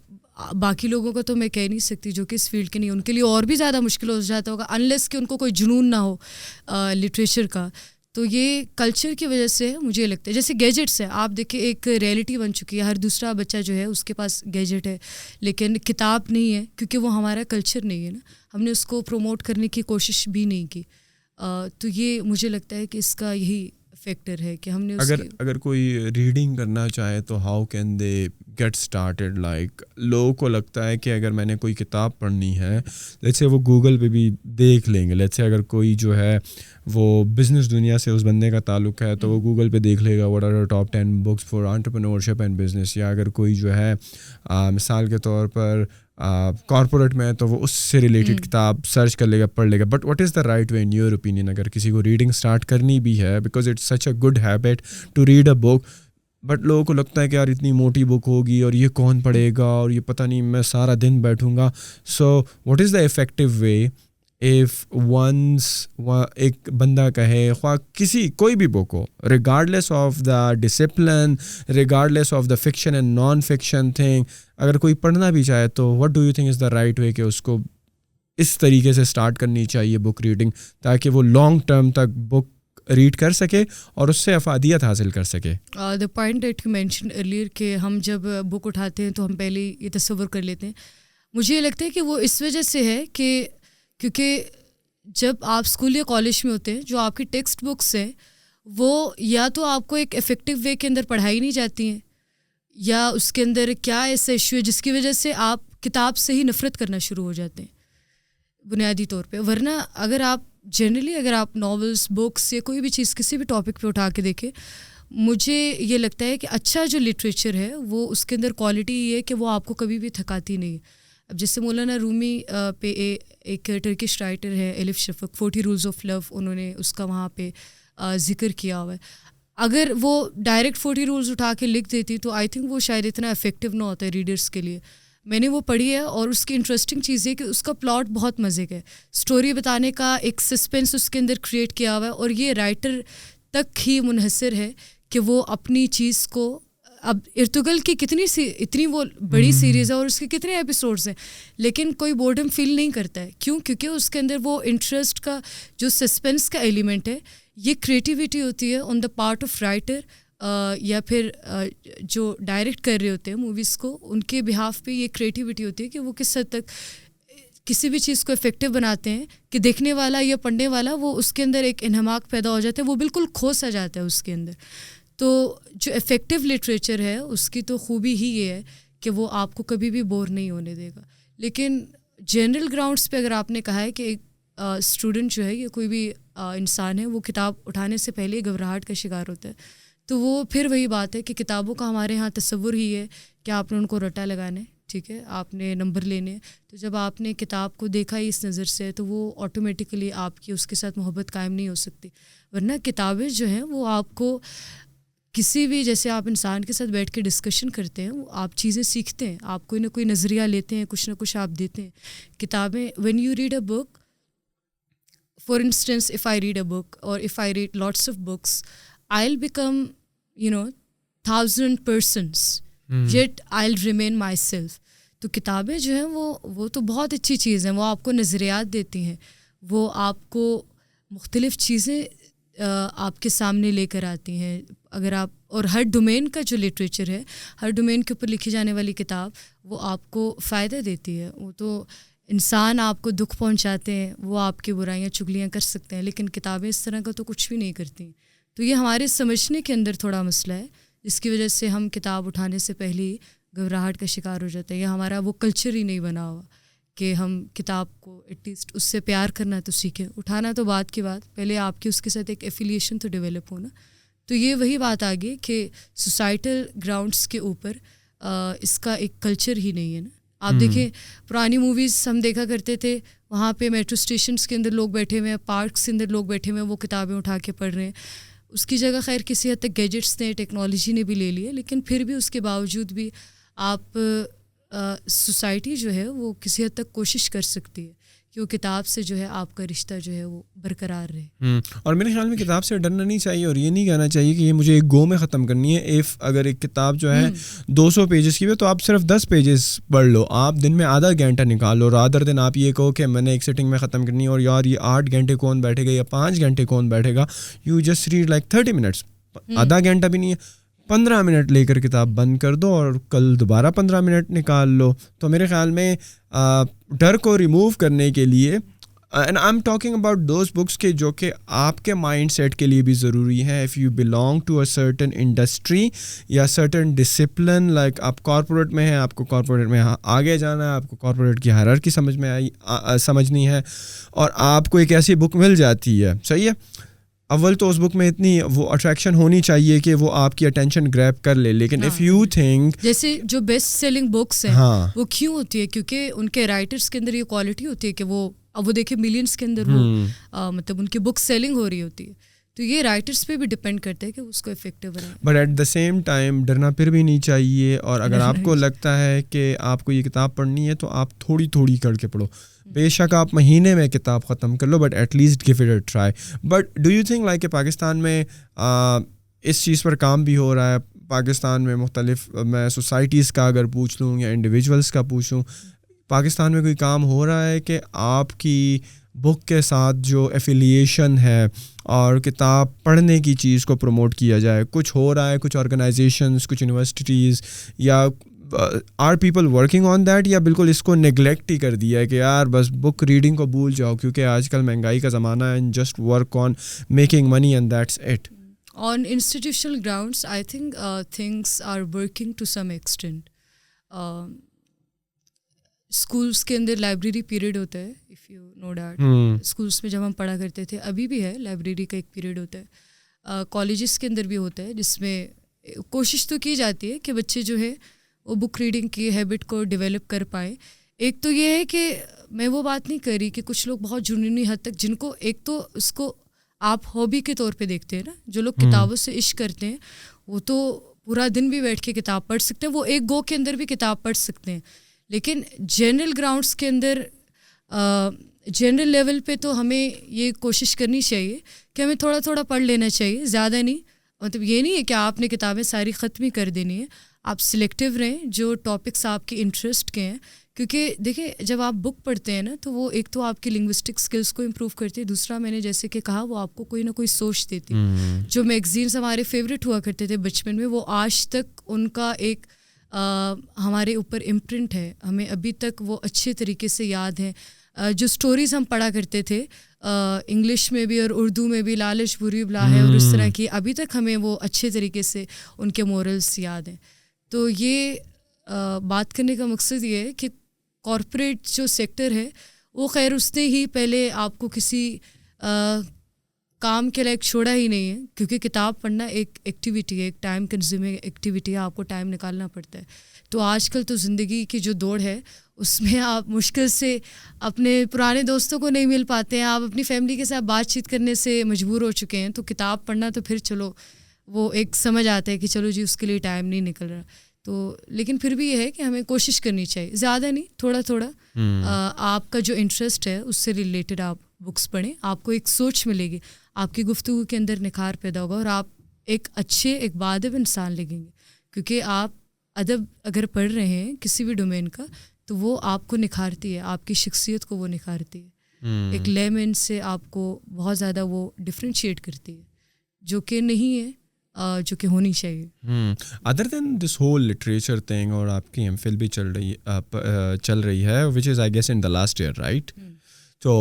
باقی لوگوں کا تو میں کہہ نہیں سکتی جو کہ اس فیلڈ کے نہیں, ان کے لیے اور بھی زیادہ مشکل ہو جاتا ہوگا انلیس کہ ان کو کوئی جنون نہ ہو لٹریچر کا. تو یہ کلچر کی وجہ سے مجھے لگتا ہے, جیسے گیجٹس ہیں, آپ دیکھیں ایک ریئلٹی بن چکی ہے, ہر دوسرا بچہ جو ہے اس کے پاس گیجٹ ہے, لیکن کتاب نہیں ہے, کیونکہ وہ ہمارا کلچر نہیں ہے نا, ہم نے اس کو پروموٹ کرنے کی کوشش بھی نہیں کی. تو یہ مجھے لگتا ہے کہ اس کا یہی فیکٹر ہے کہ ہم نے اگر کوئی ریڈنگ کرنا چاہے تو how can they get started. Like لوگوں کو لگتا ہے کہ اگر میں نے کوئی کتاب پڑھنی ہے, لیٹس سے وہ گوگل پہ بھی دیکھ لیں گے. لیٹس سے اگر کوئی جو ہے وہ بزنس دنیا سے اس بندے کا تعلق ہے تو وہ گوگل پہ دیکھ لے گا what are top 10 books for entrepreneurship and business. یا اگر کوئی جو ہے مثال کے طور پر کارپوریٹ میں, تو وہ اس سے ریلیٹڈ کتاب سرچ کر لے گا, پڑھ لے گا. But what is the right way in your opinion اگر کسی کو ریڈنگ اسٹارٹ کرنی بھی ہے, because it's such a good habit to read a book, but لوگوں کو لگتا ہے کہ یار اتنی موٹی بک ہوگی اور یہ کون پڑھے گا اور یہ پتہ نہیں میں سارا دن بیٹھوں گا. So what is the effective way if once ایک بندہ کہے خواہ کسی کوئی بھی بک ہو, regardless of the discipline, regardless of the fiction and non fiction thing, اگر کوئی پڑھنا بھی چاہے تو what do you think is the right way کہ اس کو اس طریقے سے اسٹارٹ کرنی چاہیے بک ریڈنگ, تاکہ وہ لانگ ٹرم تک بک ریڈ کر سکے اور اس سے افادیت حاصل کر سکے؟ The point that you mention earlier کہ ہم جب بک اٹھاتے ہیں تو ہم پہلے یہ تصور کر لیتے ہیں. مجھے یہ لگتا ہے کہ وہ اس وجہ سے ہے کہ کیونکہ جب آپ اسکول یا کالج میں ہوتے ہیں, جو آپ کی ٹیکسٹ بکس ہیں وہ یا تو آپ کو ایک افیکٹو وے کے اندر پڑھائی نہیں جاتی ہیں, یا اس کے اندر کیا ایسا ایشو ہے جس کی وجہ سے آپ کتاب سے ہی نفرت کرنا شروع ہو جاتے ہیں بنیادی طور پہ. ورنہ اگر آپ جنرلی اگر آپ ناولس, بکس یا کوئی بھی چیز کسی بھی ٹاپک پہ اٹھا کے دیکھیں, مجھے یہ لگتا ہے کہ اچھا جو لٹریچر ہے وہ اس کے اندر کوالٹی یہ ہے کہ وہ آپ کو کبھی بھی تھکاتی نہیں ہے. اب جیسے مولانا رومی پہ ایک ٹرکش رائٹر ہے الف شفق, 40 رولز آف لو, انہوں نے اس کا وہاں پہ ذکر کیا ہوا ہے. اگر وہ ڈائریکٹ 40 رولز اٹھا کے لکھ دیتی تو آئی تھنک وہ شاید اتنا افیکٹو نہ ہوتا ہے ریڈرس کے لیے. میں نے وہ پڑھی ہے اور اس کی انٹرسٹنگ چیز ہے کہ اس کا پلاٹ بہت مزے کا ہے, اسٹوری بتانے کا ایک سسپینس اس کے اندر کریٹ کیا ہوا ہے, اور یہ رائٹر تک ہی منحصر ہے کہ وہ اپنی چیز کو, اب ارطغرل کی اتنی وہ بڑی سیریز ہے اور اس کے کتنے ایپیسوڈز ہیں, لیکن کوئی بورڈم فیل نہیں کرتا ہے. کیوں؟ کیونکہ اس کے اندر وہ انٹرسٹ کا جو سسپینس کا ایلیمنٹ ہے, یہ کریٹیوٹی ہوتی ہے آن دا پارٹ آف رائٹر یا پھر جو ڈائریکٹ کر رہے ہوتے ہیں موویز کو, ان کے بہاف پہ یہ کریٹیوٹی ہوتی ہے کہ وہ کس حد تک کسی بھی چیز کو افیکٹو بناتے ہیں کہ دیکھنے والا یا پڑھنے والا وہ اس کے اندر ایک انہماک پیدا ہو جاتا ہے, وہ بالکل کھو سا جاتا ہے اس کے اندر. تو جو افیکٹو لٹریچر ہے اس کی تو خوبی ہی یہ ہے کہ وہ آپ کو کبھی بھی بور نہیں ہونے دے گا. لیکن جنرل گراؤنڈس پہ اگر آپ نے کہا ہے کہ ایک اسٹوڈنٹ جو ہے یا کوئی بھی انسان ہے وہ کتاب اٹھانے سے پہلے گھبراہٹ کا شکار ہوتا ہے, تو وہ پھر وہی بات ہے کہ کتابوں کا ہمارے ہاں تصور ہی ہے کہ آپ نے ان کو رٹا لگانا ہے, ٹھیک ہے, آپ نے نمبر لینے. تو جب آپ نے کتاب کو دیکھا ہی اس نظر سے تو وہ آٹومیٹیکلی آپ کی اس کے ساتھ محبت قائم نہیں ہو سکتی. ورنہ کتابیں جو ہیں وہ آپ کو کسی بھی, جیسے آپ انسان کے ساتھ بیٹھ کے ڈسکشن کرتے ہیں, آپ چیزیں سیکھتے ہیں, آپ کوئی نہ کوئی نظریہ لیتے ہیں, کچھ نہ کچھ آپ دیتے ہیں. کتابیں, when you read a book, for instance if I read a book اور if I read lots of books, I will become 1000 persons yet I'll remain myself. تو کتابیں جو ہیں وہ تو بہت اچھی چیز ہیں, وہ آپ کو نظریات دیتی ہیں, وہ آپ کو مختلف چیزیں آپ کے سامنے لے کر آتی ہیں. اگر آپ, اور ہر ڈومین کا جو لٹریچر ہے, ہر ڈومین کے اوپر لکھی جانے والی کتاب وہ آپ کو فائدہ دیتی ہے. وہ تو انسان آپ کو دکھ پہنچاتے ہیں, وہ آپ کی برائیاں چگلیاں کر سکتے ہیں, لیکن کتابیں اس طرح کا تو کچھ بھی نہیں کرتی. تو یہ ہمارے سمجھنے کے اندر تھوڑا مسئلہ ہے جس کی وجہ سے ہم کتاب اٹھانے سے پہلے ہی گھبراہٹ کا شکار ہو جاتے ہیں, یا ہمارا وہ کلچر ہی نہیں بنا ہوا کہ ہم کتاب کو ایٹ لیسٹ اس سے پیار کرنا تو سیکھیں. اٹھانا تو بات کی بات, پہلے آپ کی اس کے ساتھ ایک ایفیلیشن تو ڈیولپ ہونا. تو یہ وہی بات آ گئی کہ سوسائٹل گراؤنڈس کے اوپر اس کا ایک کلچر ہی نہیں ہے نا. آپ دیکھیں پرانی موویز ہم دیکھا کرتے تھے, وہاں پہ میٹرو اسٹیشنس کے اندر لوگ بیٹھے ہوئے ہیں, پارکس کے اندر لوگ بیٹھے ہوئے ہیں, وہ کتابیں اٹھا کے پڑھ رہے ہیں. اس کی جگہ خیر کسی حد تک گیجٹس نے, ٹیکنالوجی نے بھی لے لی ہے, لیکن پھر بھی اس کے باوجود بھی آپ سوسائٹی جو ہے وہ کسی حد تک کوشش کر سکتی ہے کہ وہ کتاب سے جو ہے آپ کا رشتہ جو ہے وہ برقرار رہے. اور میرے خیال میں کتاب سے ڈرنا نہیں چاہیے, اور یہ نہیں کہنا چاہیے کہ یہ مجھے ایک گو میں ختم کرنی ہے. اگر ایک کتاب جو ہے 200 پیجز کی ہے تو آپ صرف 10 پیجز پڑھ لو, آپ دن میں آدھا گھنٹہ نکالو, رادر دن آپ یہ کہو کہ میں نے ایک سٹنگ میں ختم کرنی ہے, اور یار یہ 8 گھنٹے کون بیٹھے گا یا 5 گھنٹے کون بیٹھے گا. You just read like 30 minutes, آدھا گھنٹہ بھی نہیں ہے, 15 منٹ لے کر کتاب بند کر دو اور کل دوبارہ 15 منٹ نکال لو. تو میرے خیال میں ڈر کو ریموو کرنے کے لیے, and I am talking about those books کے جو کہ آپ کے مائنڈ سیٹ کے لیے بھی ضروری ہیں. If you belong to a certain industry یا سرٹن ڈسپلن, لائک آپ کارپوریٹ میں ہیں, آپ کو کارپوریٹ میں آگے جانا ہے, آپ کو کارپوریٹ کی ہائرارکی سمجھنی ہے, اور آپ کو ایک ایسی بک مل جاتی ہے, صحیح ہے, اول تو اس بک میں اتنی وہ اٹریکشن ہونی چاہیے کہ وہ آپ کی اٹینشن گریب کر لے. لیکن اف یو تھنک, جیسے جو بیسٹ سیلنگ بکس ہیں وہ کیوں ہوتی ہے, کیونکہ ان کے رائٹرس کے اندر یہ کوالٹی ہوتی ہے کہ وہ دیکھیں ملینس کے اندر وہ مطلب ان کی بک سیلنگ ہو رہی ہوتی ہے. تو یہ رائٹرس پہ بھی ڈپینڈ کرتا ہے کہ اس کو افیکٹو بنائے. But at the same time ڈرنا پھر بھی نہیں چاہیے, اور اگر آپ کو لگتا ہے کہ آپ کو یہ کتاب پڑھنی ہے تو آپ تھوڑی تھوڑی کر کے پڑھو. بے شک آپ مہینے میں کتاب ختم کر لو, but at least give it a try. But do you think like کہ پاکستان میں اس چیز پر کام بھی ہو رہا ہے؟ پاکستان میں مختلف, میں سوسائٹیز کا اگر پوچھ لوں یا انڈیویجولس کا پوچھوں, پاکستان میں کوئی کام ہو رہا ہے کہ آپ کی بک کے ساتھ جو ایفیلیشن ہے اور کتاب پڑھنے کی چیز کو پروموٹ کیا جائے؟ کچھ ہو رہا ہے, کچھ آرگنائزیشنز, کچھ یونیورسٹیز, یا or people working on that, یا بالکل اس کو نیگلیکٹ ہی کر دیا ہے کہ یار بس بک ریڈنگ کو بھول جاؤ کیونکہ آج کل مہنگائی کا زمانہ ہے, and just work on making money and that's it? On institutional grounds, I think things are working to some extent. Schools کے اندر لائبریری پیریڈ ہوتا ہے, if you know that. Schools میں جب ہم پڑھا کرتے تھے, ابھی بھی ہے لائبریری کا ایک پیریڈ ہوتا ہے. کالجز کے اندر بھی ہوتا ہے, جس میں کوشش تو کی جاتی ہے کہ بچے جو ہے وہ بک ریڈنگ کی ہیبٹ کو ڈیولپ کر پائیں. ایک تو یہ ہے کہ میں وہ بات نہیں کر رہی کہ کچھ لوگ بہت جنونی حد تک, جن کو ایک تو اس کو آپ ہابی کے طور پہ دیکھتے ہیں نا, جو لوگ کتابوں سے عشق کرتے ہیں وہ تو پورا دن بھی بیٹھ کے کتاب پڑھ سکتے ہیں, وہ ایک گو کے اندر بھی کتاب پڑھ سکتے ہیں. لیکن جنرل گراؤنڈس کے اندر, جنرل لیول پہ تو ہمیں یہ کوشش کرنی چاہیے کہ ہمیں تھوڑا تھوڑا پڑھ لینا چاہیے, زیادہ نہیں. مطلب یہ نہیں ہے کہ آپ نے کتابیں ساری ختم ہی کر دینی ہے, آپ سلیکٹیو رہیں جو ٹاپکس آپ کے انٹرسٹ کے ہیں. کیونکہ دیکھیں جب آپ بک پڑھتے ہیں نا تو وہ ایک تو آپ کی لنگوسٹک اسکلس کو امپروو کرتی ہے, دوسرا میں نے جیسے کہ کہا وہ آپ کو کوئی نہ کوئی سوچ دیتی. جو میگزینس ہمارے فیوریٹ ہوا کرتے تھے بچپن میں, وہ آج تک ان کا ایک ہمارے اوپر امپرنٹ ہے, ہمیں ابھی تک وہ اچھے طریقے سے یاد ہیں. جو سٹوریز ہم پڑھا کرتے تھے انگلش میں بھی اور اردو میں بھی, لالچ بری بلا ہے اور اس طرح کی, ابھی تک ہمیں وہ اچھے طریقے سے ان کے مورلس یاد ہیں. تو یہ بات کرنے کا مقصد یہ ہے کہ کارپوریٹ جو سیکٹر ہے وہ خیر اس نے ہی پہلے آپ کو کسی کام کے لائق چھوڑا ہی نہیں ہے, کیونکہ کتاب پڑھنا ایک ایکٹیویٹی ہے, ایک ٹائم کنزیومنگ ایکٹیویٹی ہے, آپ کو ٹائم نکالنا پڑتا ہے. تو آج کل تو زندگی کی جو دوڑ ہے اس میں آپ مشکل سے اپنے پرانے دوستوں کو نہیں مل پاتے ہیں, آپ اپنی فیملی کے ساتھ بات چیت کرنے سے مجبور ہو چکے ہیں. تو کتاب پڑھنا تو پھر چلو وہ ایک سمجھ آتا ہے کہ چلو جی اس کے لیے ٹائم نہیں نکل رہا. تو لیکن پھر بھی یہ ہے کہ ہمیں کوشش کرنی چاہیے, زیادہ نہیں, تھوڑا تھوڑا آپ کا جو انٹرسٹ ہے اس سے ریلیٹڈ آپ بکس پڑھیں, آپ کو ایک سوچ ملے گی, آپ کی گفتگو کے اندر نکھار پیدا ہوگا, اور آپ ایک اچھے ایک باادب انسان لگیں گے. کیونکہ آپ ادب اگر پڑھ رہے ہیں کسی بھی ڈومین کا تو وہ آپ کو نکھارتی ہے, آپ کی شخصیت کو وہ نکھارتی ہے, ایک لیمن سے آپ کو بہت زیادہ وہ ڈفرینشیٹ کرتی ہے, جو کہ نہیں ہے, جو کہ ہونی چاہیے. Other than this whole literature thing, اور آپ کی ایم فل بھی چل رہی ہے which is I guess in the last year, right? تو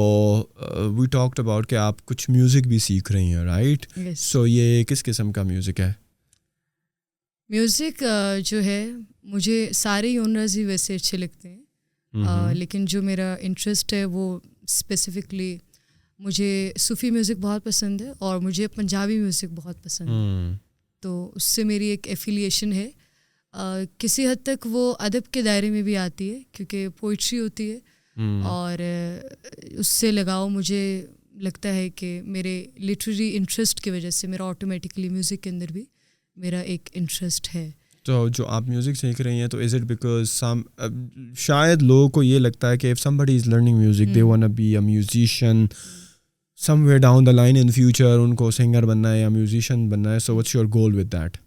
وی ٹاکڈ اباؤٹ کہ آپ کچھ میوزک بھی سیکھ رہی ہیں, رائٹ؟ سو یہ کس قسم کا میوزک ہے؟ میوزک جو ہے مجھے سارے جانرز ہی ویسے اچھے لگتے ہیں، لیکن جو میرا انٹرسٹ ہے وہ اسپیسیفکلی مجھے صوفی میوزک بہت پسند ہے اور مجھے پنجابی میوزک بہت پسند ہے. تو اس سے میری ایک ایفیلیشن ہے. کسی حد تک وہ ادب کے دائرے میں بھی آتی ہے کیونکہ پوئٹری ہوتی ہے اور اس سے لگاؤ مجھے لگتا ہے کہ میرے لٹریری انٹرسٹ کی وجہ سے میرا آٹومیٹکلی میوزک کے اندر بھی میرا ایک انٹرسٹ ہے. تو جو آپ میوزک سیکھ رہی ہیں تو از اٹ بیکاز شاید لوگوں کو یہ لگتا ہے کہ if somebody is learning music they wanna be a musician somewhere down the line in future, ان کو سنگر بننا ہے یا میوزیشین بننا ہے. So what's your goal with that?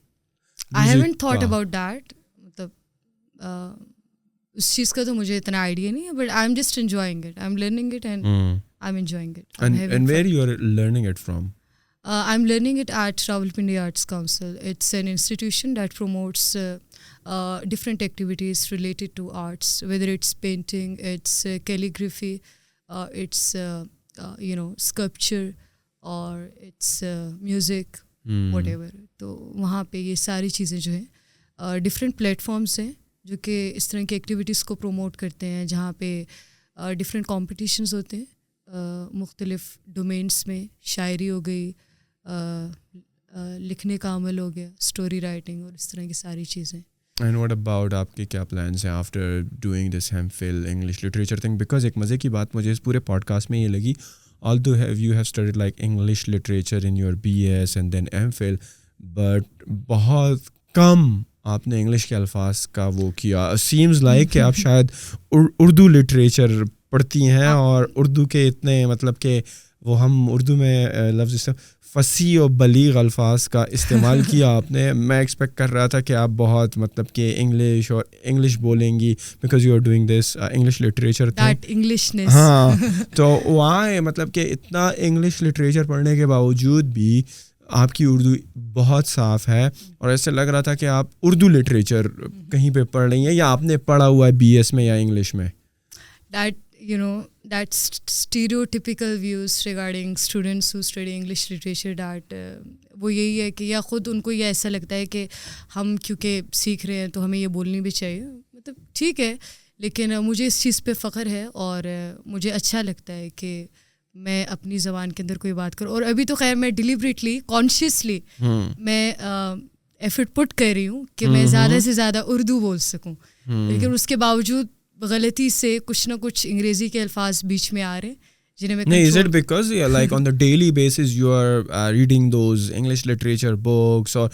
I haven't thought about that. مطلب اس چیز کا تو مجھے اتنا آئیڈیا نہیں ہے but I'm just enjoying it. I'm learning it and I'm enjoying it. And where you are learning it from? I'm learning it at Rawalpindi Arts Council. It's an institution that promotes different activities related to arts, whether it's painting, it's calligraphy, it's sculpture, or it's music, whatever. تو وہاں پہ یہ ساری چیزیں جو ہیں different platforms ہیں جو کہ اس طرح کی ایکٹیویٹیز کو پروموٹ کرتے ہیں جہاں پہ ڈفرینٹ کمپٹیشنز ہوتے ہیں مختلف ڈومینس میں. شاعری ہو گئی, لکھنے کا عمل ہو گیا, اسٹوری رائٹنگ اور اس طرح کی ساری چیزیں. اینڈ واٹ اباؤٹ آپ کے کیا پلانس ہیں after doing this MPhil English literature thing? Because ایک مزے کی بات مجھے اس پورے پوڈ کاسٹ میں یہ لگی, although you have studied like English literature in your BS and then MPhil, but بہت کم آپ نے انگلش کے الفاظ کا وہ کیا. سیمز لائک کہ آپ شاید اردو لٹریچر پڑھتی ہیں اور اردو کے اتنے مطلب کہ وہ ہم اردو میں لفظ فصیح و بلیغ الفاظ کا استعمال کیا آپ نے. میں ایکسپیکٹ کر رہا تھا کہ آپ بہت مطلب کہ انگلش بولیں گی because you are doing this English literature. ہاں, تو وہاں مطلب کہ اتنا انگلش لٹریچر پڑھنے کے باوجود بھی آپ کی اردو بہت صاف ہے اور ایسے لگ رہا تھا کہ آپ اردو لٹریچر کہیں پہ پڑھ رہی ہیں یا آپ نے پڑھا ہوا ہے BS میں یا انگلش میں. That stereotypical views regarding students who study English literature that وہ یہی ہے کہ یا خود ان کو یہ ایسا لگتا ہے کہ ہم کیونکہ سیکھ رہے ہیں تو ہمیں یہ بولنی بھی چاہیے. مطلب ٹھیک ہے, لیکن مجھے اس چیز پہ فخر ہے اور مجھے اچھا لگتا ہے کہ میں اپنی زبان کے اندر کوئی بات کروں. اور ابھی تو خیر میں ڈیلیبریٹلی کانشیسلی میں ایفرٹ پٹ کر رہی ہوں کہ میں زیادہ سے زیادہ اردو بول سکوں, لیکن اس کے باوجود غلطی سے کچھ نہ کچھ انگریزی کے الفاظ بیچ میں آ رہے ہیں جنہیں میں نہیں. Is it because like on the daily basis you are reading those English literature books or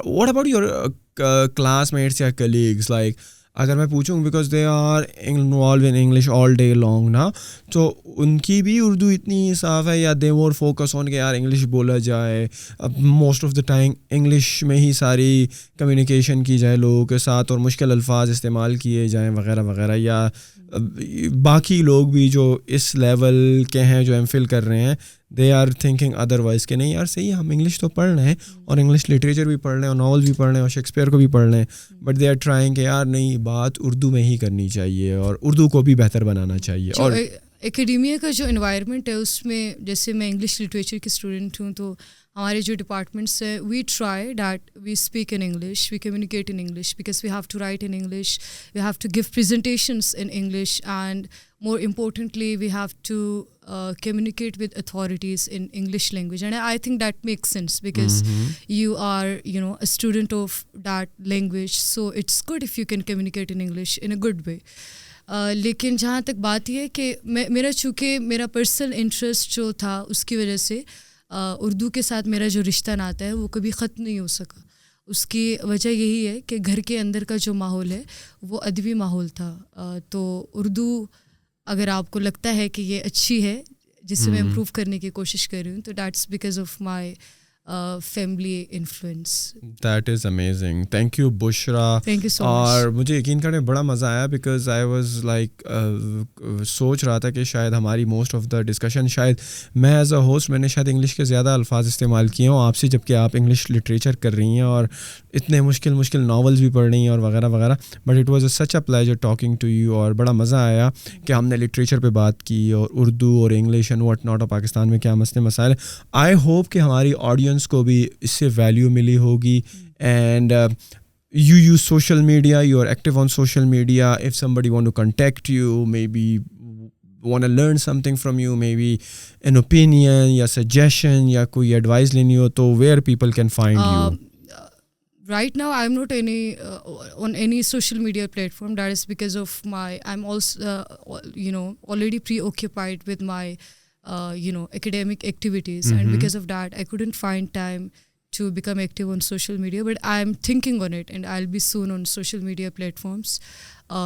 what about your classmates یا colleagues? Like اگر میں پوچھوں because they are involved in English all day long نا, تو ان کی بھی اردو اتنی صاف ہے یا دے مور فوکس آن کہ یار انگلش بولا جائے, اب most of the time English میں ہی ساری کمیونیکیشن کی جائے لوگوں کے ساتھ اور مشکل الفاظ استعمال کیے جائیں وغیرہ وغیرہ, یا باقی لوگ بھی جو اس لیول کے ہیں جو MPhil کر رہے ہیں دے آر تھنکنگ ادروائز کہ نہیں یار صحیح ہم انگلش تو پڑھ رہے ہیں اور انگلش لٹریچر بھی پڑھ رہے ہیں اور ناول بھی پڑھ رہے ہیں اور شیکسپیئر کو بھی پڑھ رہے ہیں, بٹ دے آر ٹرائنگ کہ یار نہیں بات اردو میں ہی کرنی چاہیے اور اردو کو بھی بہتر بنانا چاہیے. اور اکیڈیمیا کا جو انوائرمنٹ ہے اس میں جیسے میں انگلش لٹریچر کی اسٹوڈنٹ ہوں تو ہمارے جو ڈپارٹمنٹس ہیں we try that we speak in English, we communicate in English because we have to write in English, we have to give presentations in English, and more importantly we have to communicate with authorities in English language, and I think that makes sense because you are a student of that language, so it's good if you can communicate in English in a good way. لیکن جہاں تک بات یہ ہے کہ میرا چونکہ میرا پرسنل انٹرسٹ جو تھا اس کی وجہ سے اردو کے ساتھ میرا جو رشتہ ناتا ہے وہ کبھی ختم نہیں ہو سکا. اس کی وجہ یہی ہے کہ گھر کے اندر کا جو ماحول ہے وہ ادبی ماحول تھا, تو اردو اگر آپ کو لگتا ہے کہ یہ اچھی ہے جس سے میں امپروو کرنے کی کوشش کر رہی ہوں تو that's because of my family influence. That is amazing. Thank you Bushra. Thank you so much. اور مجھے یقین کرنے بڑا مزہ آیا بیکاز آئی واز لائک سوچ رہا تھا کہ شاید ہماری موسٹ آف دا ڈسکشن شاید میں ایز اے ہوسٹ میں نے شاید انگلش کے زیادہ الفاظ استعمال کیے ہوں آپ سے, جبکہ آپ انگلش لٹریچر کر رہی ہیں اور اتنے مشکل ناولز بھی پڑھ رہی ہیں اور وغیرہ وغیرہ, but it was a such a pleasure talking to you. اور بڑا مزہ آیا کہ ہم نے لٹریچر پہ بات کی اور اردو اور انگلش اینڈ واٹ ناٹ, اور پاکستان میں کیا مسئلے مسائل. آئی ہوپ کہ ہماری آڈینس کو بھی اس سے ویلیو ملی ہوگی, and you use social media, you're active on social media. If somebody want to contact you, maybe want to learn something from you, maybe an opinion ya suggestion ya koi advice leni ho, to where people can find you? Right now I'm not on any social media platform. That is because of I'm also already preoccupied with my academic activities, and because of that I couldn't find time to become active on social media, but I'm thinking on it, and I'll be soon on social media platforms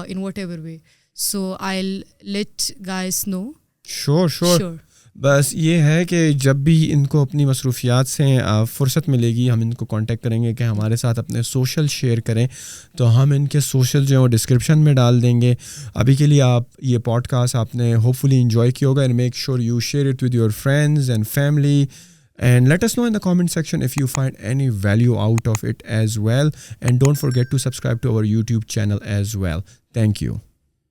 in whatever way. So I'll let guys know. Sure. بس یہ ہے کہ جب بھی ان کو اپنی مصروفیات سے فرصت ملے گی ہم ان کو کانٹیکٹ کریں گے کہ ہمارے ساتھ اپنے سوشل شیئر کریں, تو ہم ان کے سوشل جو ہیں وہ ڈسکرپشن میں ڈال دیں گے. ابھی کے لیے آپ یہ پوڈ کاسٹ آپ نے ہوپ فلی انجوائے کیا ہوگا, and make sure you share it with your friends and family, and let us know in the comment section if you find any value out of it as well, and don't forget to subscribe to our YouTube channel as well. Thank you.